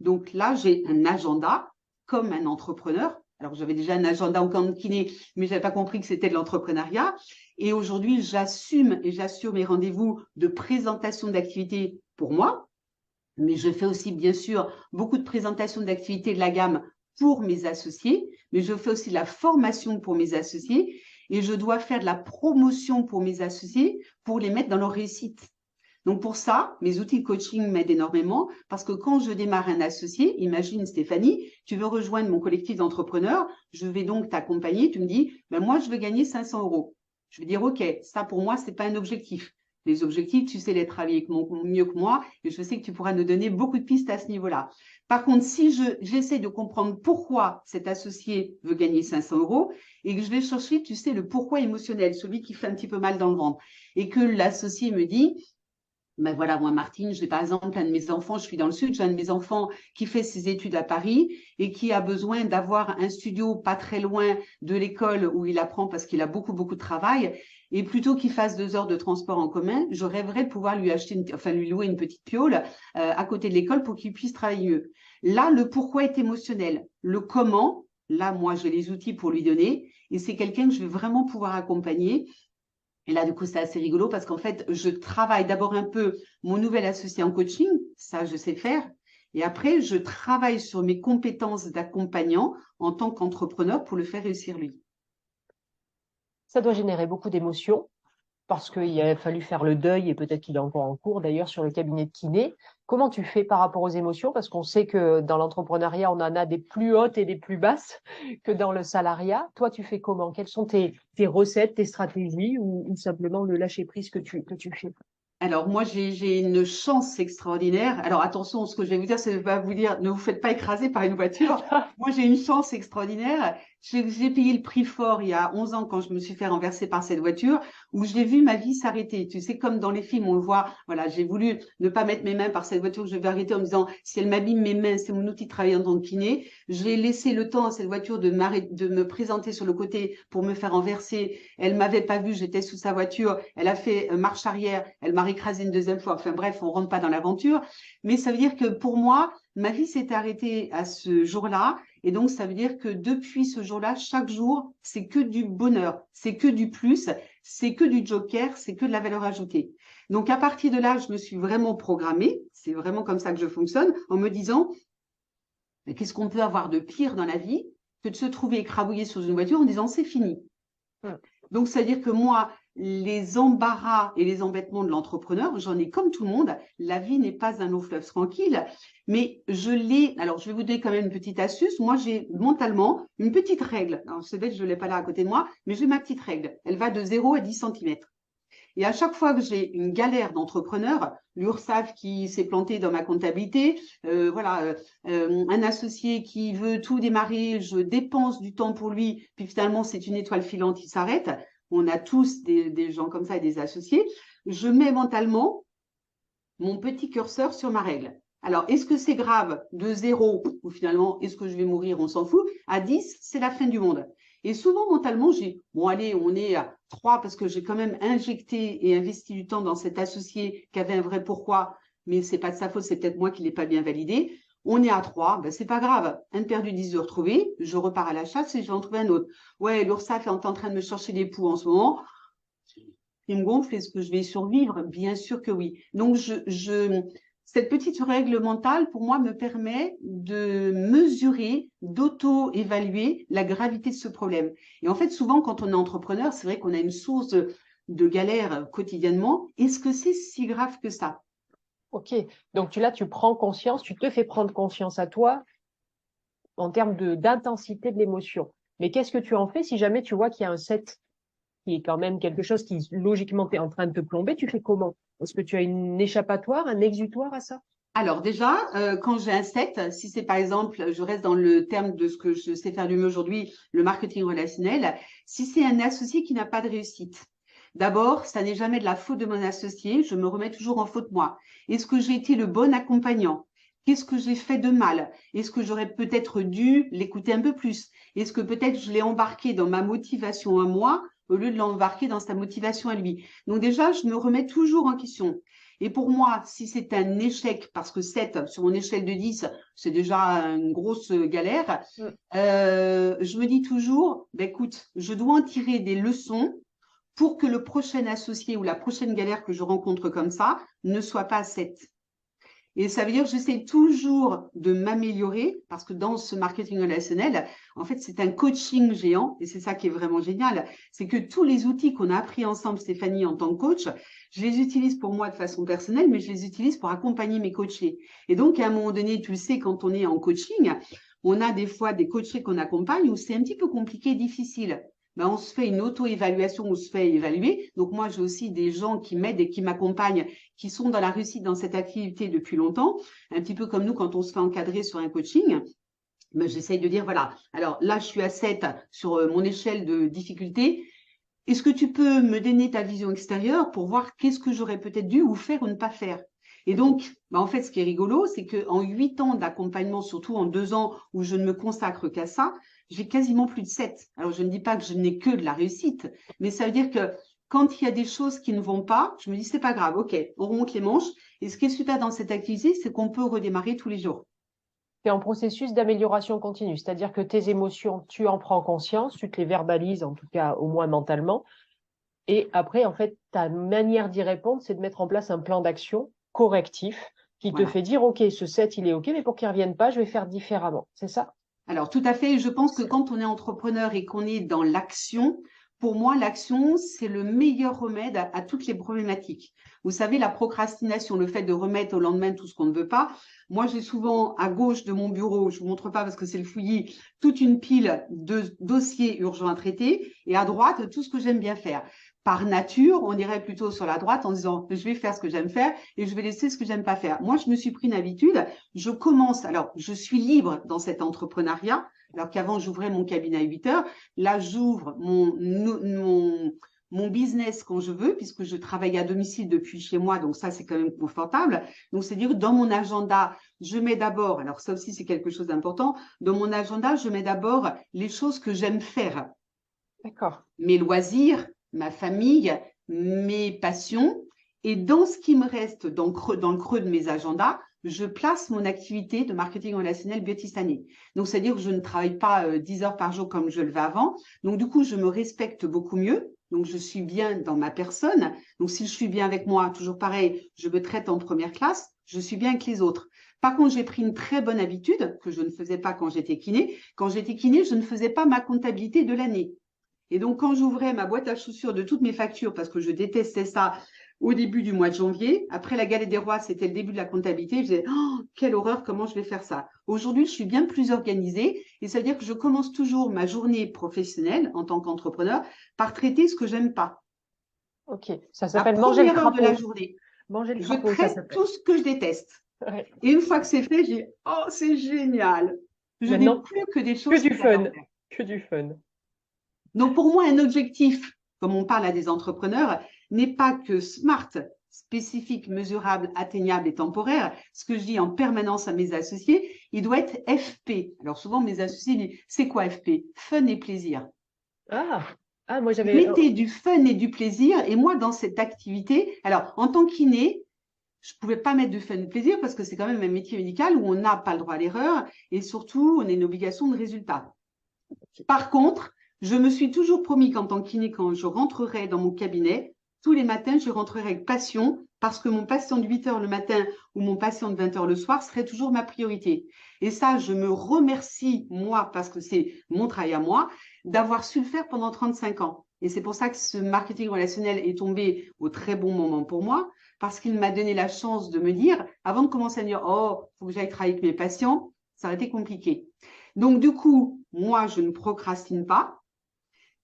Donc là, j'ai un agenda comme un entrepreneur. Alors, j'avais déjà un agenda en tant que kiné, mais je n'avais pas compris que c'était de l'entrepreneuriat. Et aujourd'hui, j'assume et j'assure mes rendez-vous de présentation d'activités pour moi. Mais je fais aussi, bien sûr, beaucoup de présentations d'activités de la gamme pour mes associés, mais je fais aussi de la formation pour mes associés et je dois faire de la promotion pour mes associés pour les mettre dans leur réussite. Donc pour ça, mes outils de coaching m'aident énormément parce que quand je démarre un associé, imagine Stéphanie, tu veux rejoindre mon collectif d'entrepreneurs, je vais donc t'accompagner, tu me dis, ben moi je veux gagner 500 euros. Je vais dire, OK, ça pour moi, c'est pas un objectif. Les objectifs, tu sais les travailler mieux que moi et je sais que tu pourras nous donner beaucoup de pistes à ce niveau-là. Par contre, si j'essaie de comprendre pourquoi cet associé veut gagner 500 euros et que je vais chercher, tu sais, le pourquoi émotionnel, celui qui fait un petit peu mal dans le ventre et que l'associé me dit, ben voilà, moi, Martine, j'ai par exemple un de mes enfants, je suis dans le sud, j'ai un de mes enfants qui fait ses études à Paris et qui a besoin d'avoir un studio pas très loin de l'école où il apprend parce qu'il a beaucoup, beaucoup de travail. Et plutôt qu'il fasse 2 heures de transport en commun, je rêverais de pouvoir lui acheter, lui louer une petite piole à côté de l'école pour qu'il puisse travailler mieux. Là, le pourquoi est émotionnel. Le comment, là, moi, j'ai les outils pour lui donner et c'est quelqu'un que je vais vraiment pouvoir accompagner. Et là, du coup, c'est assez rigolo parce qu'en fait, je travaille d'abord un peu mon nouvel associé en coaching, ça, je sais faire. Et après, je travaille sur mes compétences d'accompagnant en tant qu'entrepreneur pour le faire réussir lui. Ça doit générer beaucoup d'émotions parce qu'il a fallu faire le deuil et peut-être qu'il est encore en cours d'ailleurs sur le cabinet de kiné. Comment tu fais par rapport aux émotions? Parce qu'on sait que dans l'entrepreneuriat, on en a des plus hautes et des plus basses que dans le salariat. Toi, tu fais comment? Quelles sont tes recettes, tes stratégies ou simplement le lâcher-prise que tu fais? Alors, moi, j'ai une chance extraordinaire. Alors, attention, ce que je vais vous dire, c'est pas vous dire, ne vous faites pas écraser par une voiture. Moi, j'ai une chance extraordinaire. J'ai payé le prix fort il y a 11 ans quand je me suis fait renverser par cette voiture, où j'ai vu ma vie s'arrêter. Tu sais, comme dans les films, on le voit. Voilà, j'ai voulu ne pas mettre mes mains par cette voiture que je vais arrêter en me disant, si elle m'abîme mes mains, c'est mon outil de travail en tant que kiné. J'ai laissé le temps à cette voiture de me présenter sur le côté pour me faire renverser. Elle m'avait pas vu, j'étais sous sa voiture. Elle a fait marche arrière. Elle m'a écrasé une deuxième fois. Enfin bref, on rentre pas dans l'aventure. Mais ça veut dire que pour moi, ma vie s'est arrêtée à ce jour-là. Et donc, ça veut dire que depuis ce jour-là, chaque jour, c'est que du bonheur, c'est que du plus, c'est que du joker, c'est que de la valeur ajoutée. Donc, à partir de là, je me suis vraiment programmée. C'est vraiment comme ça que je fonctionne en me disant, mais qu'est-ce qu'on peut avoir de pire dans la vie que de se trouver écrabouillé sur une voiture en disant c'est fini. Donc, c'est-à-dire que moi, les embarras et les embêtements de l'entrepreneur, j'en ai comme tout le monde. La vie n'est pas un long fleuve tranquille, mais je l'ai. Alors, je vais vous donner quand même une petite astuce. Moi, j'ai mentalement une petite règle. Alors, c'est bête, je ne l'ai pas là à côté de moi, mais j'ai ma petite règle. Elle va de 0 à 10 cm. Et à chaque fois que j'ai une galère d'entrepreneur, l'URSSAF qui s'est planté dans ma comptabilité, un associé qui veut tout démarrer, je dépense du temps pour lui, puis finalement c'est une étoile filante, il s'arrête. On a tous des gens comme ça et des associés. Je mets mentalement mon petit curseur sur ma règle. Alors, est-ce que c'est grave de 0 ou finalement, est-ce que je vais mourir? On s'en fout. À 10, c'est la fin du monde. Et souvent, mentalement, j'ai, bon, allez, on est à 3 parce que j'ai quand même injecté et investi du temps dans cet associé qui avait un vrai pourquoi, mais c'est pas de sa faute, c'est peut-être moi qui l'ai pas bien validé. On est à 3, ben c'est pas grave. Un de perdu, 10 de retrouvé. Je repars à la chasse et je vais en trouver un autre. Ouais, l'URSSAF est en train de me chercher des poux en ce moment. Il me gonfle, est-ce que je vais survivre? Bien sûr que oui. Donc, cette petite règle mentale, pour moi, me permet de mesurer, d'auto-évaluer la gravité de ce problème. Et en fait, souvent, quand on est entrepreneur, c'est vrai qu'on a une source de galère quotidiennement. Est-ce que c'est si grave que ça? Ok, donc tu prends conscience, tu te fais prendre conscience à toi en termes d'intensité de l'émotion. Mais qu'est-ce que tu en fais si jamais tu vois qu'il y a un 7 qui est quand même quelque chose qui logiquement est en train de te plomber, tu fais comment? Est-ce que tu as une échappatoire, un exutoire à ça? Alors déjà, quand j'ai un 7, si c'est par exemple, je reste dans le terme de ce que je sais faire du mieux aujourd'hui, le marketing relationnel, si c'est un associé qui n'a pas de réussite, d'abord, ça n'est jamais de la faute de mon associé, je me remets toujours en faute moi. Est-ce que j'ai été le bon accompagnant? Qu'est-ce que j'ai fait de mal? Est-ce que j'aurais peut-être dû l'écouter un peu plus? Est-ce que peut-être je l'ai embarqué dans ma motivation à moi au lieu de l'embarquer dans sa motivation à lui? Donc déjà, je me remets toujours en question. Et pour moi, si c'est un échec, parce que 7 sur mon échelle de 10, c'est déjà une grosse galère, je me dis toujours, ben écoute, je dois en tirer des leçons pour que le prochain associé ou la prochaine galère que je rencontre comme ça ne soit pas à 7. Et ça veut dire que j'essaie toujours de m'améliorer parce que dans ce marketing relationnel, en fait, c'est un coaching géant et c'est ça qui est vraiment génial. C'est que tous les outils qu'on a appris ensemble, Stéphanie, en tant que coach, je les utilise pour moi de façon personnelle, mais je les utilise pour accompagner mes coachés. Et donc, à un moment donné, tu le sais, quand on est en coaching, on a des fois des coachés qu'on accompagne où c'est un petit peu compliqué, difficile. Ben, on se fait une auto-évaluation, on se fait évaluer. Donc, moi, j'ai aussi des gens qui m'aident et qui m'accompagnent, qui sont dans la réussite dans cette activité depuis longtemps. Un petit peu comme nous, quand on se fait encadrer sur un coaching, ben, j'essaye de dire, voilà, alors là, je suis à 7 sur mon échelle de difficulté. Est-ce que tu peux me donner ta vision extérieure pour voir qu'est-ce que j'aurais peut-être dû ou faire ou ne pas faire? Et donc, ben, en fait, ce qui est rigolo, c'est qu'en 8 ans d'accompagnement, surtout en 2 ans où je ne me consacre qu'à ça, j'ai quasiment plus de 7. Alors, je ne dis pas que je n'ai que de la réussite, mais ça veut dire que quand il y a des choses qui ne vont pas, je me dis, c'est pas grave, ok, on remonte les manches. Et ce qui est super dans cette activité, c'est qu'on peut redémarrer tous les jours. Tu es en processus d'amélioration continue, c'est-à-dire que tes émotions, tu en prends conscience, tu te les verbalises, en tout cas au moins mentalement. Et après, en fait, ta manière d'y répondre, c'est de mettre en place un plan d'action correctif qui te Voilà. fait dire, OK, ce set, il est OK, mais pour qu'il ne revienne pas, je vais faire différemment. C'est ça? Alors, tout à fait. Je pense que quand on est entrepreneur et qu'on est dans l'action, pour moi, l'action, c'est le meilleur remède à toutes les problématiques. Vous savez, la procrastination, le fait de remettre au lendemain tout ce qu'on ne veut pas. Moi, j'ai souvent à gauche de mon bureau, je vous montre pas parce que c'est le fouillis, toute une pile de dossiers urgents à traiter et à droite, tout ce que j'aime bien faire. Par nature, on irait plutôt sur la droite en disant, je vais faire ce que j'aime faire et je vais laisser ce que j'aime pas faire. Moi, je me suis pris une habitude. Je commence, alors je suis libre dans cet entrepreneuriat, alors qu'avant j'ouvrais mon cabinet à 8 heures. Là, j'ouvre mon business quand je veux, puisque je travaille à domicile depuis chez moi, donc ça, c'est quand même confortable. Donc, c'est-à-dire dans mon agenda, je mets d'abord, alors ça aussi, c'est quelque chose d'important, dans mon agenda, je mets d'abord les choses que j'aime faire. D'accord. Mes loisirs, ma famille, mes passions. Et dans ce qui me reste dans le creux de mes agendas, je place mon activité de marketing relationnel biotisané. Donc, c'est-à-dire que je ne travaille pas 10 heures par jour comme je le fais avant. Donc, du coup, je me respecte beaucoup mieux. Donc, je suis bien dans ma personne. Donc, si je suis bien avec moi, toujours pareil, je me traite en première classe. Je suis bien avec les autres. Par contre, j'ai pris une très bonne habitude que je ne faisais pas quand j'étais kiné. Quand j'étais kiné, je ne faisais pas ma comptabilité de l'année. Et donc, quand j'ouvrais ma boîte à chaussures de toutes mes factures, parce que je détestais ça au début du mois de janvier, après la galette des rois, c'était le début de la comptabilité, je disais, oh, quelle horreur, comment je vais faire ça? Aujourd'hui, je suis bien plus organisée et ça veut dire que je commence toujours ma journée professionnelle en tant qu'entrepreneur par traiter ce que j'aime pas. OK. Ça La s'appelle manger le première heure de la crapaud. journée, Manger le je crapaud, ça traite s'appelle. tout ce que je déteste. Ouais. Et une fois que c'est fait, je dis, oh, c'est génial. Je n'ai Maintenant, plus que des que choses du que j'adore fun. faire. Que du fun. Donc, pour moi, un objectif, comme on parle à des entrepreneurs, n'est pas que SMART, spécifique, mesurable, atteignable et temporaire. Ce que je dis en permanence à mes associés, il doit être FP. Alors, souvent, mes associés disent, c'est quoi FP? Fun et plaisir. Ah, ah, moi j'avais. Mettez du fun et du plaisir. Et moi, dans cette activité, alors, en tant qu'iné, je ne pouvais pas mettre de fun et de plaisir parce que c'est quand même un métier médical où on n'a pas le droit à l'erreur et surtout, on a une obligation de résultat. Par contre, je me suis toujours promis qu'en tant qu'iné, quand je rentrerai dans mon cabinet, tous les matins, je rentrerai avec passion parce que mon patient de 8 heures le matin ou mon patient de 20 heures le soir serait toujours ma priorité. Et ça, je me remercie, moi, parce que c'est mon travail à moi, d'avoir su le faire pendant 35 ans. Et c'est pour ça que ce marketing relationnel est tombé au très bon moment pour moi, parce qu'il m'a donné la chance de me dire, avant de commencer à me dire, oh, faut que j'aille travailler avec mes patients, ça aurait été compliqué. Donc, du coup, moi, je ne procrastine pas.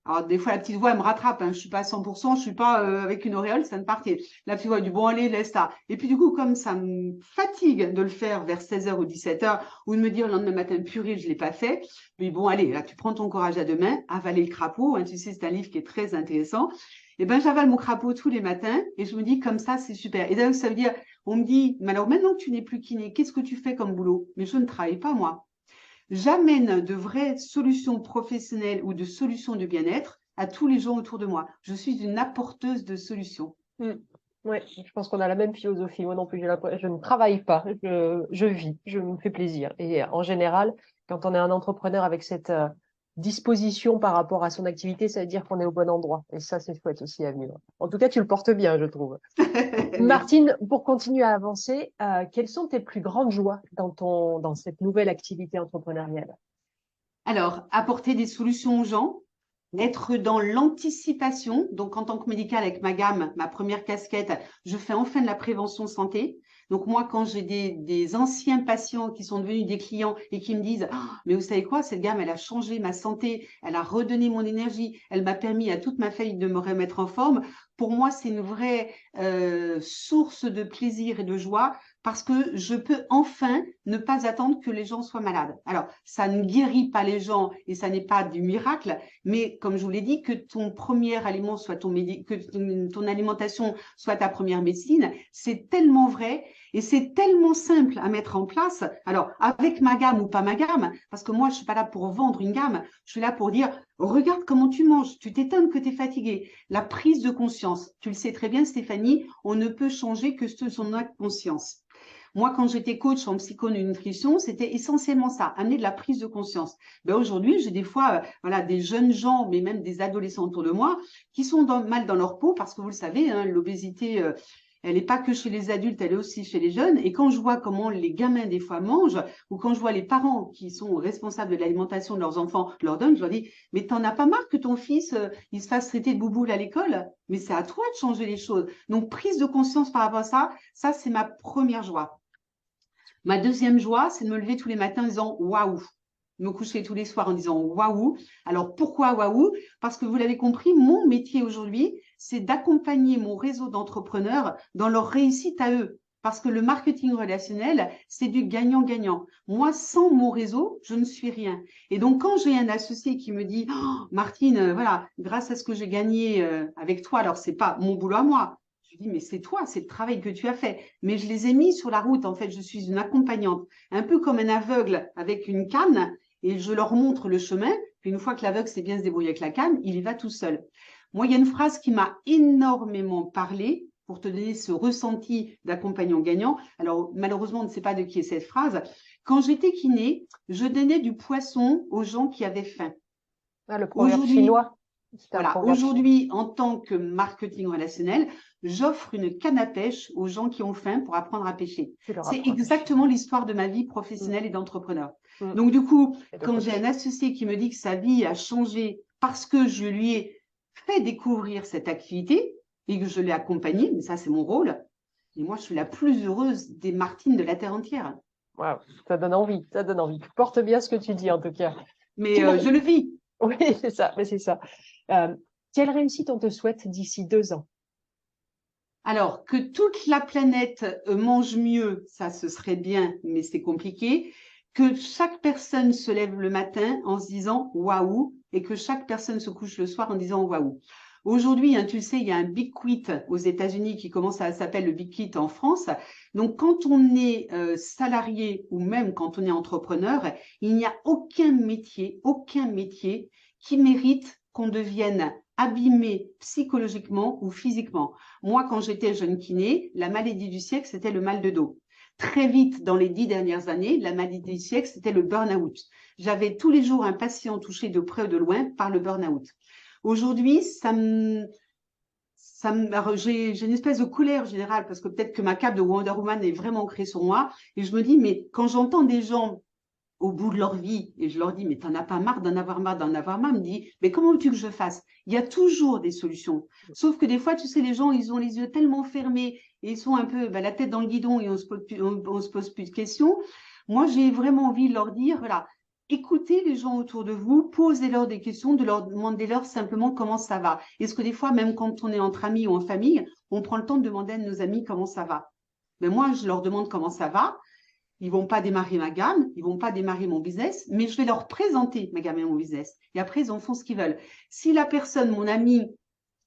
Alors, des fois, la petite voix, elle me rattrape. Hein. Je suis pas à 100%, je suis pas avec une auréole, ça ne partait. La petite voix du bon, allez, laisse ça. Et puis, du coup, comme ça me fatigue de le faire vers 16 heures ou 17 heures, ou de me dire le lendemain matin, purée, je l'ai pas fait. Mais bon, allez, là, tu prends ton courage à deux mains, avaler le crapaud. Hein, tu sais, c'est un livre qui est très intéressant. Et ben, j'avale mon crapaud tous les matins et je me dis, comme ça, c'est super. Et donc, ça veut dire, on me dit, mais alors maintenant que tu n'es plus kiné, qu'est-ce que tu fais comme boulot? Mais je ne travaille pas, moi. J'amène de vraies solutions professionnelles ou de solutions de bien-être à tous les gens autour de moi. Je suis une apporteuse de solutions. Oui, je pense qu'on a la même philosophie. Moi non plus, je ne travaille pas, je vis, je me fais plaisir. Et en général, quand on est un entrepreneur avec cette disposition par rapport à son activité, ça veut dire qu'on est au bon endroit. Et ça, c'est chouette aussi à vivre. En tout cas, tu le portes bien, je trouve. Martine, pour continuer à avancer, quelles sont tes plus grandes joies dans cette nouvelle activité entrepreneuriale? Alors, apporter des solutions aux gens, être dans l'anticipation. Donc, en tant que médicale, avec ma gamme, ma première casquette, je fais enfin de la prévention santé. Donc, moi, quand j'ai des anciens patients qui sont devenus des clients et qui me disent oh, mais vous savez quoi, cette gamme, elle a changé ma santé, elle a redonné mon énergie, elle m'a permis à toute ma famille de me remettre en forme. Pour moi, c'est une vraie source de plaisir et de joie parce que je peux enfin ne pas attendre que les gens soient malades. Alors, ça ne guérit pas les gens et ça n'est pas du miracle, mais comme je vous l'ai dit, que ton premier aliment soit que ton alimentation soit ta première médecine, c'est tellement vrai et c'est tellement simple à mettre en place. Alors, avec ma gamme ou pas ma gamme, parce que moi, je suis pas là pour vendre une gamme, je suis là pour dire, regarde comment tu manges, tu t'étonnes que tu es fatigué. La prise de conscience, tu le sais très bien, Stéphanie, on ne peut changer que ce son a conscience. Moi, quand j'étais coach en psychonutrition, c'était essentiellement ça, amener de la prise de conscience. Ben aujourd'hui, j'ai des fois voilà, des jeunes gens, mais même des adolescents autour de moi, qui sont mal dans leur peau, parce que vous le savez, hein, l'obésité, elle n'est pas que chez les adultes, elle est aussi chez les jeunes. Et quand je vois comment les gamins, des fois, mangent, ou quand je vois les parents qui sont responsables de l'alimentation de leurs enfants leur donnent, je leur dis, mais t'en as pas marre que ton fils, il se fasse traiter de bouboule à l'école? Mais c'est à toi de changer les choses. Donc, prise de conscience par rapport à ça, c'est ma première joie. Ma deuxième joie, c'est de me lever tous les matins en disant waouh, me coucher tous les soirs en disant waouh. Alors pourquoi waouh? Parce que vous l'avez compris, mon métier aujourd'hui, c'est d'accompagner mon réseau d'entrepreneurs dans leur réussite à eux. Parce que le marketing relationnel, c'est du gagnant-gagnant. Moi, sans mon réseau, je ne suis rien. Et donc, quand j'ai un associé qui me dit, oh, Martine, voilà, grâce à ce que j'ai gagné avec toi, alors c'est pas mon boulot à moi, je dis, mais c'est toi, c'est le travail que tu as fait. Mais je les ai mis sur la route. En fait, je suis une accompagnante, un peu comme un aveugle avec une canne, et je leur montre le chemin. Puis une fois que l'aveugle sait bien se débrouiller avec la canne, il y va tout seul. Moi, il y a une phrase qui m'a énormément parlé pour te donner ce ressenti d'accompagnant gagnant. Alors, malheureusement, on ne sait pas de qui est cette phrase. Quand j'étais kiné, je donnais du poisson aux gens qui avaient faim. Ah, le proverbe chinois. Voilà, aujourd'hui, en tant que marketing relationnel, j'offre une canne à pêche aux gens qui ont faim pour apprendre à pêcher. C'est exactement l'histoire de ma vie professionnelle et d'entrepreneur. Donc, du coup, quand j'ai un associé qui me dit que sa vie a changé parce que je lui ai fait découvrir cette activité et que je l'ai accompagné, mais ça, c'est mon rôle. Et moi, je suis la plus heureuse des Martines de la Terre entière. Wow, ça donne envie, ça donne envie. Tu portes bien ce que tu dis, en tout cas. Mais je le vis. Oui, c'est ça, mais c'est ça. Quelle réussite on te souhaite d'ici 2 ans? Alors, que toute la planète mange mieux, ça, ce serait bien, mais c'est compliqué. Que chaque personne se lève le matin en se disant waouh et que chaque personne se couche le soir en disant waouh. Aujourd'hui, hein, tu le sais, il y a un Big Quit aux États-Unis qui commence à s'appeler le Big Quit en France. Donc, quand on est salarié ou même quand on est entrepreneur, il n'y a aucun métier qui mérite qu'on devienne abîmé psychologiquement ou physiquement. Moi, quand j'étais jeune kiné, la maladie du siècle, c'était le mal de dos. Très vite, dans les 10 dernières années, la maladie du siècle, c'était le burn-out. J'avais tous les jours un patient touché de près ou de loin par le burn-out. Aujourd'hui, j'ai une espèce de colère générale parce que peut-être que ma cape de Wonder Woman est vraiment ancrée sur moi et je me dis, mais quand j'entends des gens au bout de leur vie, et je leur dis, mais t'en as pas marre d'en avoir marre, me dit, mais comment veux-tu que je fasse? Il y a toujours des solutions. Sauf que des fois, tu sais, les gens, ils ont les yeux tellement fermés et ils sont un peu la tête dans le guidon et on se pose plus de questions. Moi, j'ai vraiment envie de leur dire, voilà, écoutez les gens autour de vous, posez-leur des questions, de leur demander-leur simplement comment ça va. Est-ce que des fois, même quand on est entre amis ou en famille, on prend le temps de demander à nos amis comment ça va? Mais moi, je leur demande comment ça va. Ils vont pas démarrer ma gamme, ils vont pas démarrer mon business, mais je vais leur présenter ma gamme et mon business. Et après, ils en font ce qu'ils veulent. Si la personne, mon ami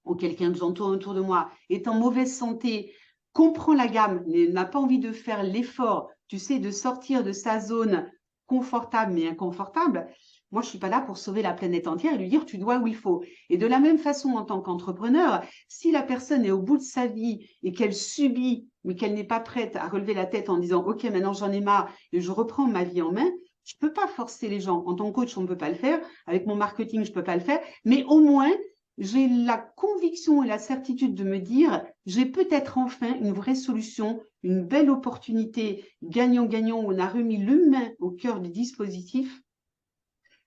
ou quelqu'un que j'entoure autour de moi, est en mauvaise santé, comprend la gamme, n'a pas envie de faire l'effort, tu sais, de sortir de sa zone confortable mais inconfortable, moi, je suis pas là pour sauver la planète entière et lui dire tu dois où il faut. Et de la même façon, en tant qu'entrepreneur, si la personne est au bout de sa vie et qu'elle subit, mais qu'elle n'est pas prête à relever la tête en disant ok, maintenant j'en ai marre et je reprends ma vie en main, Je peux pas forcer les gens. En tant que coach, on ne peut pas le faire. Avec mon marketing, je peux pas le faire. Mais au moins, j'ai la conviction et la certitude de me dire, j'ai peut-être enfin une vraie solution, une belle opportunité gagnant-gagnant où on a remis l'humain au cœur du dispositif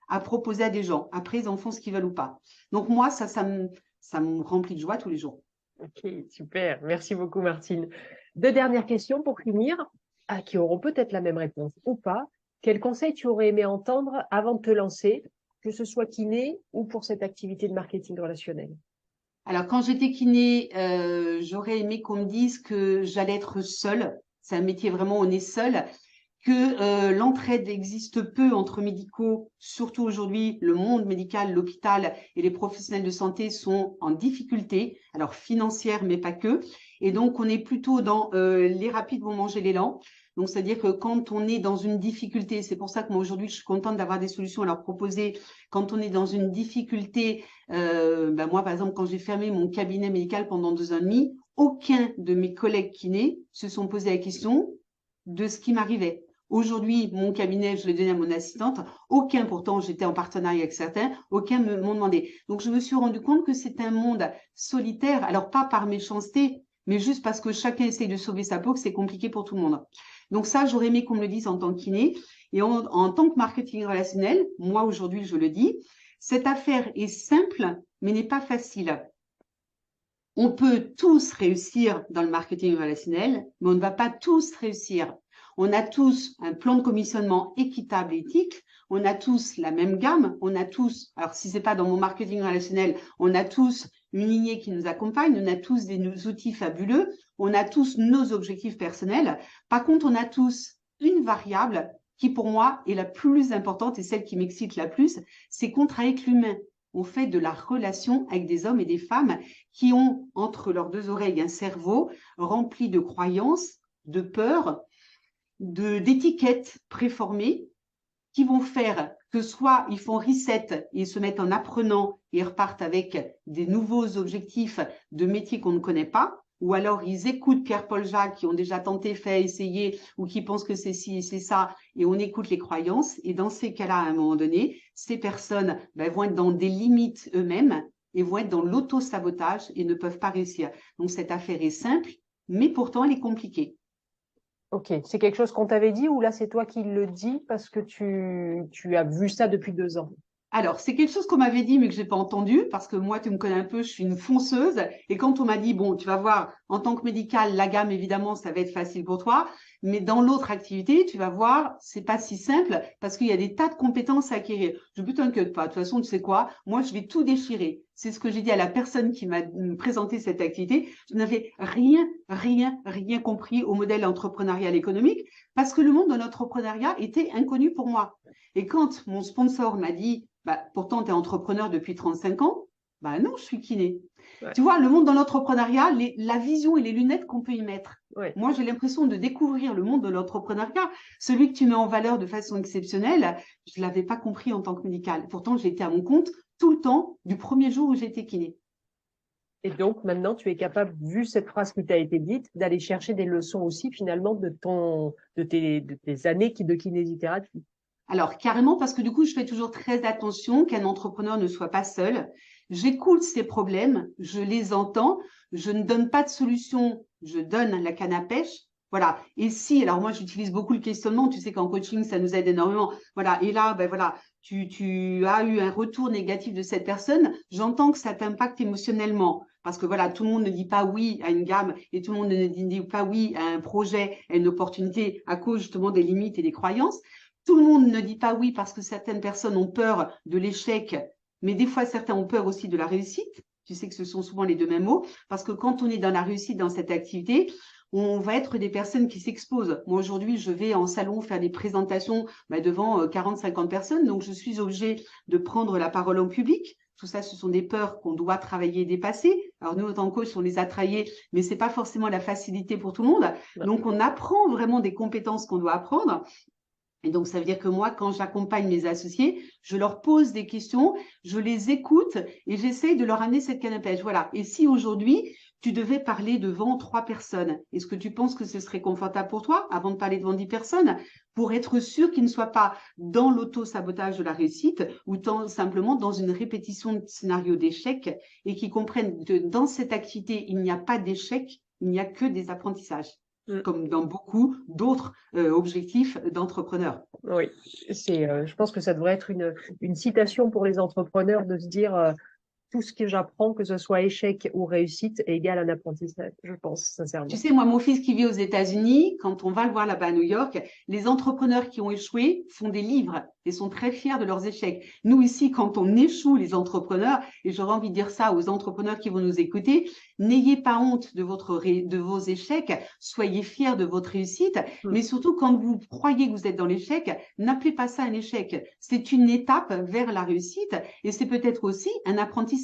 à proposer à des gens. Après, ils en font ce qu'ils veulent ou pas. Donc moi, ça me remplit de joie tous les jours. Ok, super. Merci beaucoup, Martine. Deux dernières questions pour finir, qui auront peut-être la même réponse ou pas. Quel conseil tu aurais aimé entendre avant de te lancer, que ce soit kiné ou pour cette activité de marketing relationnel? Alors, quand j'étais kiné, j'aurais aimé qu'on me dise que j'allais être seule. C'est un métier vraiment, on est seul. Que l'entraide existe peu entre médicaux, surtout aujourd'hui, le monde médical, l'hôpital et les professionnels de santé sont en difficulté, alors financière, mais pas que. Et donc, on est plutôt dans les rapides vont manger les lents. Donc, c'est-à-dire que quand on est dans une difficulté, c'est pour ça que moi, aujourd'hui, je suis contente d'avoir des solutions à leur proposer. Quand on est dans une difficulté, moi, par exemple, quand j'ai fermé mon cabinet médical pendant 2 ans et demi, aucun de mes collègues kinés se sont posé la question de ce qui m'arrivait. Aujourd'hui, mon cabinet, je l'ai donné à mon assistante. Aucun, pourtant, j'étais en partenariat avec certains, aucun m'ont demandé. Donc, je me suis rendu compte que c'est un monde solitaire. Alors, pas par méchanceté, mais juste parce que chacun essaye de sauver sa peau, que c'est compliqué pour tout le monde. Donc, ça, j'aurais aimé qu'on me le dise en tant que kiné. Et en tant que marketing relationnel, moi, aujourd'hui, je le dis, cette affaire est simple, mais n'est pas facile. On peut tous réussir dans le marketing relationnel, mais on ne va pas tous réussir. On a tous un plan de commissionnement équitable et éthique. On a tous la même gamme. On a tous, alors si c'est pas dans mon marketing relationnel, on a tous une lignée qui nous accompagne. On a tous des outils fabuleux. On a tous nos objectifs personnels. Par contre, on a tous une variable qui, pour moi, est la plus importante et celle qui m'excite la plus, c'est qu'on travaille avec l'humain. On fait de la relation avec des hommes et des femmes qui ont entre leurs deux oreilles un cerveau rempli de croyances, de peurs, d'étiquettes préformées qui vont faire que soit ils font reset et se mettent en apprenant et repartent avec des nouveaux objectifs de métiers qu'on ne connaît pas, ou alors ils écoutent Pierre-Paul Jacques qui ont déjà tenté, fait, essayé, ou qui pensent que c'est ci et c'est ça, et on écoute les croyances. Et dans ces cas-là, à un moment donné, ces personnes vont être dans des limites eux-mêmes et vont être dans l'auto-sabotage et ne peuvent pas réussir. Donc cette affaire est simple, mais pourtant elle est compliquée. Ok, c'est quelque chose qu'on t'avait dit ou là c'est toi qui le dis parce que tu as vu ça depuis 2 ans? Alors, c'est quelque chose qu'on m'avait dit, mais que j'ai pas entendu, parce que moi, tu me connais un peu, je suis une fonceuse. Et quand on m'a dit, bon, tu vas voir, en tant que médical, la gamme, évidemment, ça va être facile pour toi. Mais dans l'autre activité, tu vas voir, c'est pas si simple, parce qu'il y a des tas de compétences à acquérir. Je ne t'inquiète pas. De toute façon, tu sais quoi? Moi, je vais tout déchirer. C'est ce que j'ai dit à la personne qui m'a présenté cette activité. Je n'avais rien compris au modèle entrepreneurial économique, parce que le monde de l'entrepreneuriat était inconnu pour moi. Et quand mon sponsor m'a dit, pourtant, tu es entrepreneur depuis 35 ans. Non, je suis kiné. Ouais. Tu vois, le monde de l'entrepreneuriat, la vision et les lunettes qu'on peut y mettre. Ouais. Moi, j'ai l'impression de découvrir le monde de l'entrepreneuriat. Celui que tu mets en valeur de façon exceptionnelle, je ne l'avais pas compris en tant que médical. Pourtant, j'étais à mon compte tout le temps du premier jour où j'étais kiné. Et donc, maintenant, tu es capable, vu cette phrase qui t'a été dite, d'aller chercher des leçons aussi, finalement, de tes années de kinésithérapie. Alors, carrément, parce que du coup, je fais toujours très attention qu'un entrepreneur ne soit pas seul. J'écoute ses problèmes, je les entends, je ne donne pas de solution, je donne la canne à pêche. Voilà. Et si, alors moi, j'utilise beaucoup le questionnement. Tu sais qu'en coaching, ça nous aide énormément. Voilà. Et là, voilà, tu as eu un retour négatif de cette personne. J'entends que ça t'impacte émotionnellement. Parce que voilà, tout le monde ne dit pas oui à une gamme et tout le monde ne dit pas oui à un projet, à une opportunité à cause justement des limites et des croyances. Tout le monde ne dit pas oui parce que certaines personnes ont peur de l'échec, mais des fois, certains ont peur aussi de la réussite. Tu sais que ce sont souvent les deux mêmes mots, parce que quand on est dans la réussite dans cette activité, on va être des personnes qui s'exposent. Moi, aujourd'hui, je vais en salon faire des présentations devant 40-50 personnes, donc je suis obligée de prendre la parole en public. Tout ça, ce sont des peurs qu'on doit travailler et dépasser. Alors nous, en tant que coach, on les a travaillées, mais c'est pas forcément la facilité pour tout le monde. Donc, on apprend vraiment des compétences qu'on doit apprendre. Et donc, ça veut dire que moi, quand j'accompagne mes associés, je leur pose des questions, je les écoute et j'essaye de leur amener cette canne à pêche. Voilà. Et si aujourd'hui, tu devais parler devant 3 personnes. Est-ce que tu penses que ce serait confortable pour toi avant de parler devant 10 personnes pour être sûr qu'ils ne soient pas dans l'auto-sabotage de la réussite ou simplement dans une répétition de scénarios d'échec et qu'ils comprennent que dans cette activité, il n'y a pas d'échec, il n'y a que des apprentissages, comme dans beaucoup d'autres objectifs d'entrepreneurs. Oui, je pense que ça devrait être une citation pour les entrepreneurs de se dire tout ce que j'apprends, que ce soit échec ou réussite, est égal à un apprentissage, je pense, sincèrement. Tu sais, moi, mon fils qui vit aux États-Unis, quand on va le voir là-bas à New York, les entrepreneurs qui ont échoué font des livres et sont très fiers de leurs échecs. Nous, ici, quand on échoue, les entrepreneurs, et j'aurais envie de dire ça aux entrepreneurs qui vont nous écouter, n'ayez pas honte de vos échecs, soyez fiers de votre réussite, mais surtout, quand vous croyez que vous êtes dans l'échec, n'appelez pas ça un échec. C'est une étape vers la réussite et c'est peut-être aussi un apprentissage.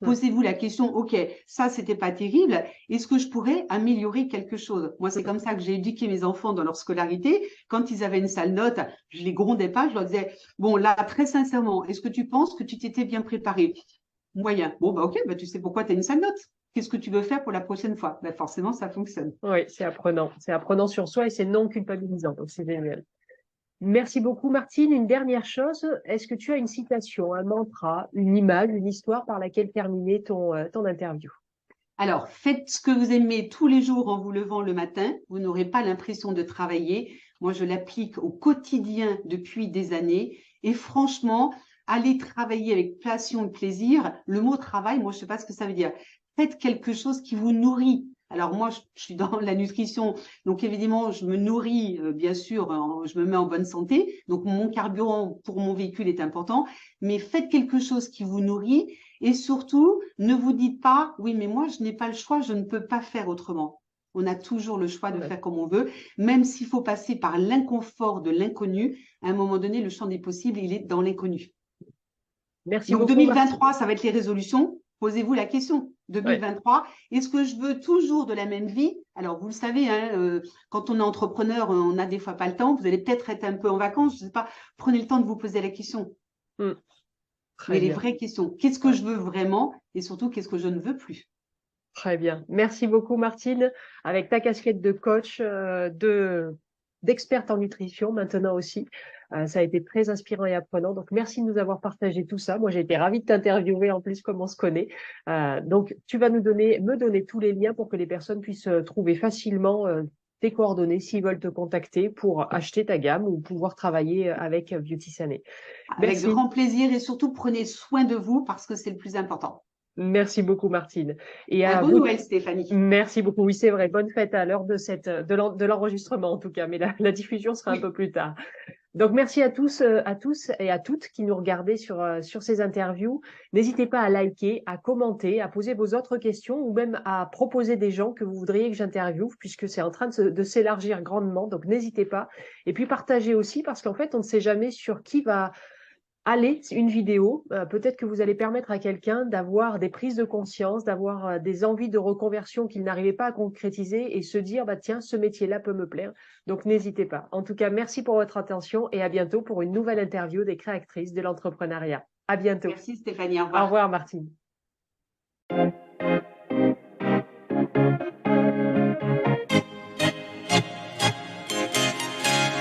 Posez-vous la question, OK, ça, c'était pas terrible. Est-ce que je pourrais améliorer quelque chose? Moi, c'est comme ça que j'ai éduqué mes enfants dans leur scolarité. Quand ils avaient une sale note, je les grondais pas, je leur disais, bon, là, très sincèrement, est-ce que tu penses que tu t'étais bien préparé? Moyen. Bon, bah, OK, bah, tu sais pourquoi tu as une sale note. Qu'est-ce que tu veux faire pour la prochaine fois? Bah, forcément, ça fonctionne. Oui, c'est apprenant. C'est apprenant sur soi et c'est non culpabilisant. Donc, c'est génial. Merci beaucoup, Martine. Une dernière chose, est-ce que tu as une citation, un mantra, une image, une histoire par laquelle terminer ton interview? Alors, faites ce que vous aimez tous les jours en vous levant le matin. Vous n'aurez pas l'impression de travailler. Moi, je l'applique au quotidien depuis des années. Et franchement, allez travailler avec passion et plaisir. Le mot travail, moi, je ne sais pas ce que ça veut dire. Faites quelque chose qui vous nourrit. Alors moi, je suis dans la nutrition, donc évidemment, je me nourris, bien sûr, je me mets en bonne santé. Donc mon carburant pour mon véhicule est important. Mais faites quelque chose qui vous nourrit. Et surtout, ne vous dites pas, oui, mais moi, je n'ai pas le choix, je ne peux pas faire autrement. On a toujours le choix de faire comme on veut, même s'il faut passer par l'inconfort de l'inconnu. À un moment donné, le champ des possibles, il est dans l'inconnu. Merci Donc, beaucoup. 2023, ça va être les résolutions. Posez-vous la question. 2023, est-ce que je veux toujours de la même vie? Alors, vous le savez, hein, quand on est entrepreneur, on n'a des fois pas le temps. Vous allez peut-être être un peu en vacances, je ne sais pas. Prenez le temps de vous poser la question. Mais les vraies questions, qu'est-ce que je veux vraiment et surtout, qu'est-ce que je ne veux plus? Très bien. Merci beaucoup, Martine. Avec ta casquette de coach, d'experte en nutrition maintenant aussi, ça a été très inspirant et apprenant. Donc, merci de nous avoir partagé tout ça. Moi, j'ai été ravie de t'interviewer en plus, comme on se connaît. Donc, tu vas me donner tous les liens pour que les personnes puissent trouver facilement tes coordonnées s'ils veulent te contacter pour acheter ta gamme ou pouvoir travailler avec Beauty Sané. Avec grand plaisir et surtout prenez soin de vous parce que c'est le plus important. Merci beaucoup, Martine. Et un bon Noël, Stéphanie. Merci beaucoup. Oui, c'est vrai. Bonne fête à l'heure de l'enregistrement, en tout cas, mais la diffusion sera un peu plus tard. Donc, merci à tous et à toutes qui nous regardaient sur ces interviews. N'hésitez pas à liker, à commenter, à poser vos autres questions ou même à proposer des gens que vous voudriez que j'interviewe puisque c'est en train de s'élargir grandement. Donc, n'hésitez pas. Et puis, partagez aussi parce qu'en fait, on ne sait jamais sur qui va aller une vidéo. Peut-être que vous allez permettre à quelqu'un d'avoir des prises de conscience, d'avoir des envies de reconversion qu'il n'arrivait pas à concrétiser et se dire, bah, tiens, ce métier-là peut me plaire. Donc, n'hésitez pas. En tout cas, merci pour votre attention et à bientôt pour une nouvelle interview des créatrices de l'entrepreneuriat. À bientôt. Merci Stéphanie. Au revoir. Au revoir, Martine.